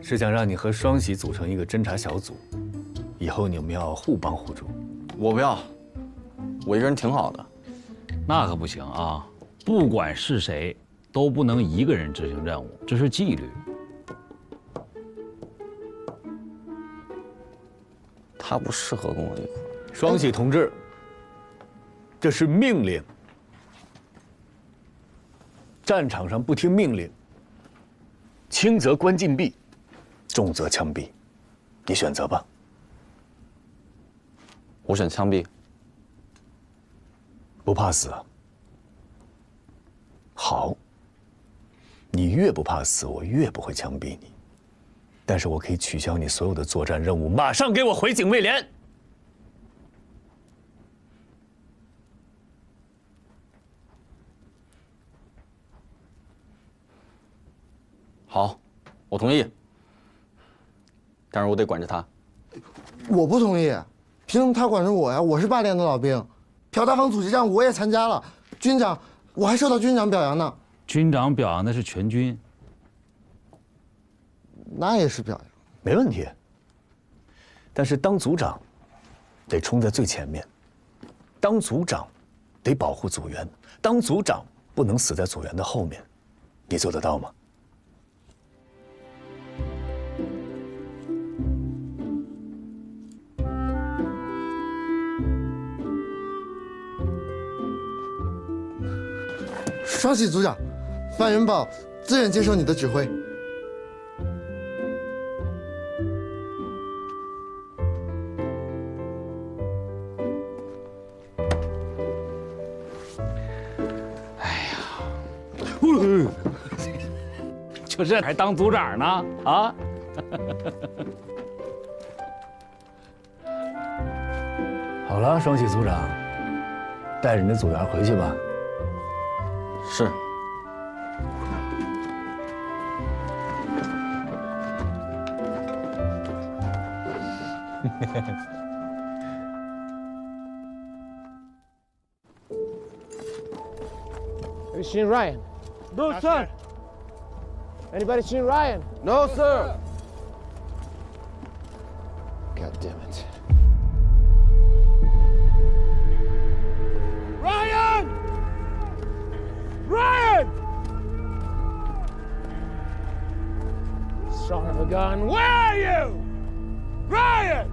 Speaker 11: 是想让你和双喜组成一个侦察小组，以后你们要互帮互助。
Speaker 2: 我不要，我一个人挺好的。
Speaker 14: 那可不行啊！不管是谁，都不能一个人执行任务，这是纪律。
Speaker 2: 他不适合跟我一块。
Speaker 11: 双喜同志，这是命令。战场上不听命令，轻则关禁闭，重则枪毙，你选择吧。
Speaker 2: 我选枪毙。
Speaker 11: 不怕死？好。你越不怕死，我越不会枪毙你。但是我可以取消你所有的作战任务，马上给我回警卫连。
Speaker 2: 好，我同意。但是我得管着他。
Speaker 20: 我不同意，凭什么他管着我呀？我是8连的老兵，朴大房阻击战我也参加了，军长，我还受到军长表扬呢。
Speaker 14: 军长表扬的是全军，
Speaker 20: 那也是表扬，
Speaker 11: 没问题。但是当组长，得冲在最前面，当组长，得保护组员，当组长不能死在组员的后面，你做得到吗？
Speaker 20: 双喜组长，范元宝自愿接受你的指挥。
Speaker 14: 就这还当组长呢啊！
Speaker 11: 好了，双喜组长，带着你的组员回去吧。
Speaker 2: 是。
Speaker 7: Have you seen Ryan?
Speaker 19: No, sir.
Speaker 7: Anybody seen Ryan?
Speaker 19: No, sir.
Speaker 7: God damn it.
Speaker 19: Ryan! Ryan!
Speaker 7: Son of a gun.
Speaker 19: Where are you? Ryan!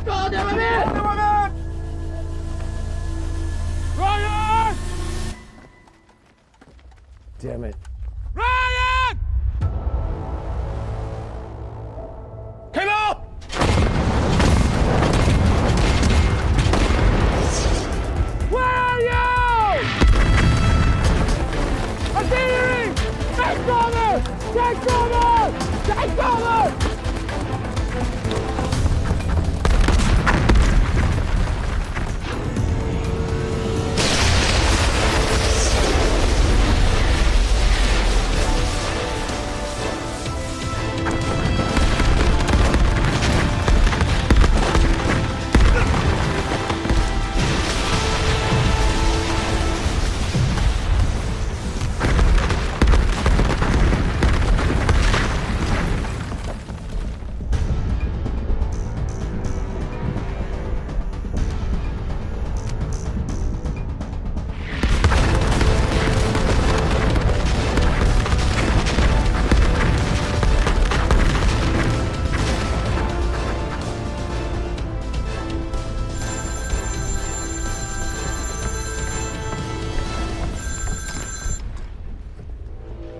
Speaker 1: 搞定外面！搞定外面
Speaker 19: Ryan!
Speaker 7: Damn it.
Speaker 19: Ryan!
Speaker 3: 开炮！
Speaker 19: Where are you? Artillery! Take cover! Take cover! Take cover!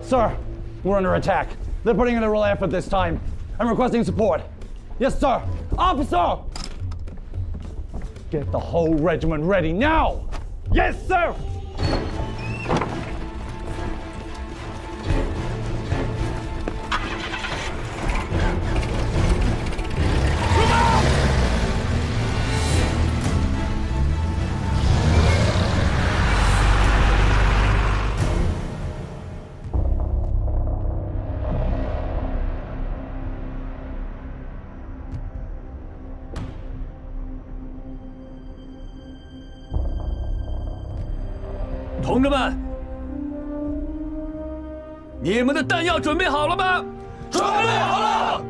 Speaker 1: Sir, we're under attack. They're putting in a real effort this time. I'm requesting support. Yes, sir. Officer! Get the whole regiment ready now! Yes, sir!
Speaker 11: 同志们，你们的弹药准备好了吗？准备好了。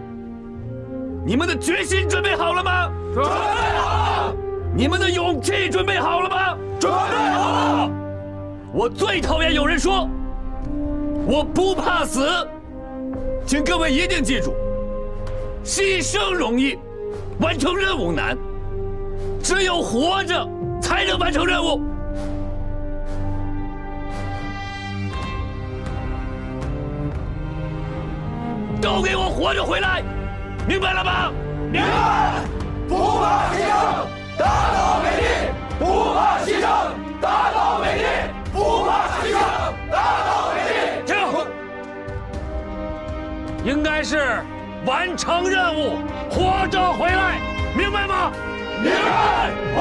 Speaker 11: 你们的决心准备好了吗？准备好了。你们的勇气准备好了吗？准备好了。我最讨厌有人说我不怕死，请各位一定记住，牺牲容易，完成任务难，只有活着才能完成任务。 都给我活着回来，明白了吗？明白。不怕牺牲，打倒美帝；不怕牺牲，打倒美帝；不怕牺牲，打倒美帝。停！应该是完成任务，活着回来，明白吗？明白。我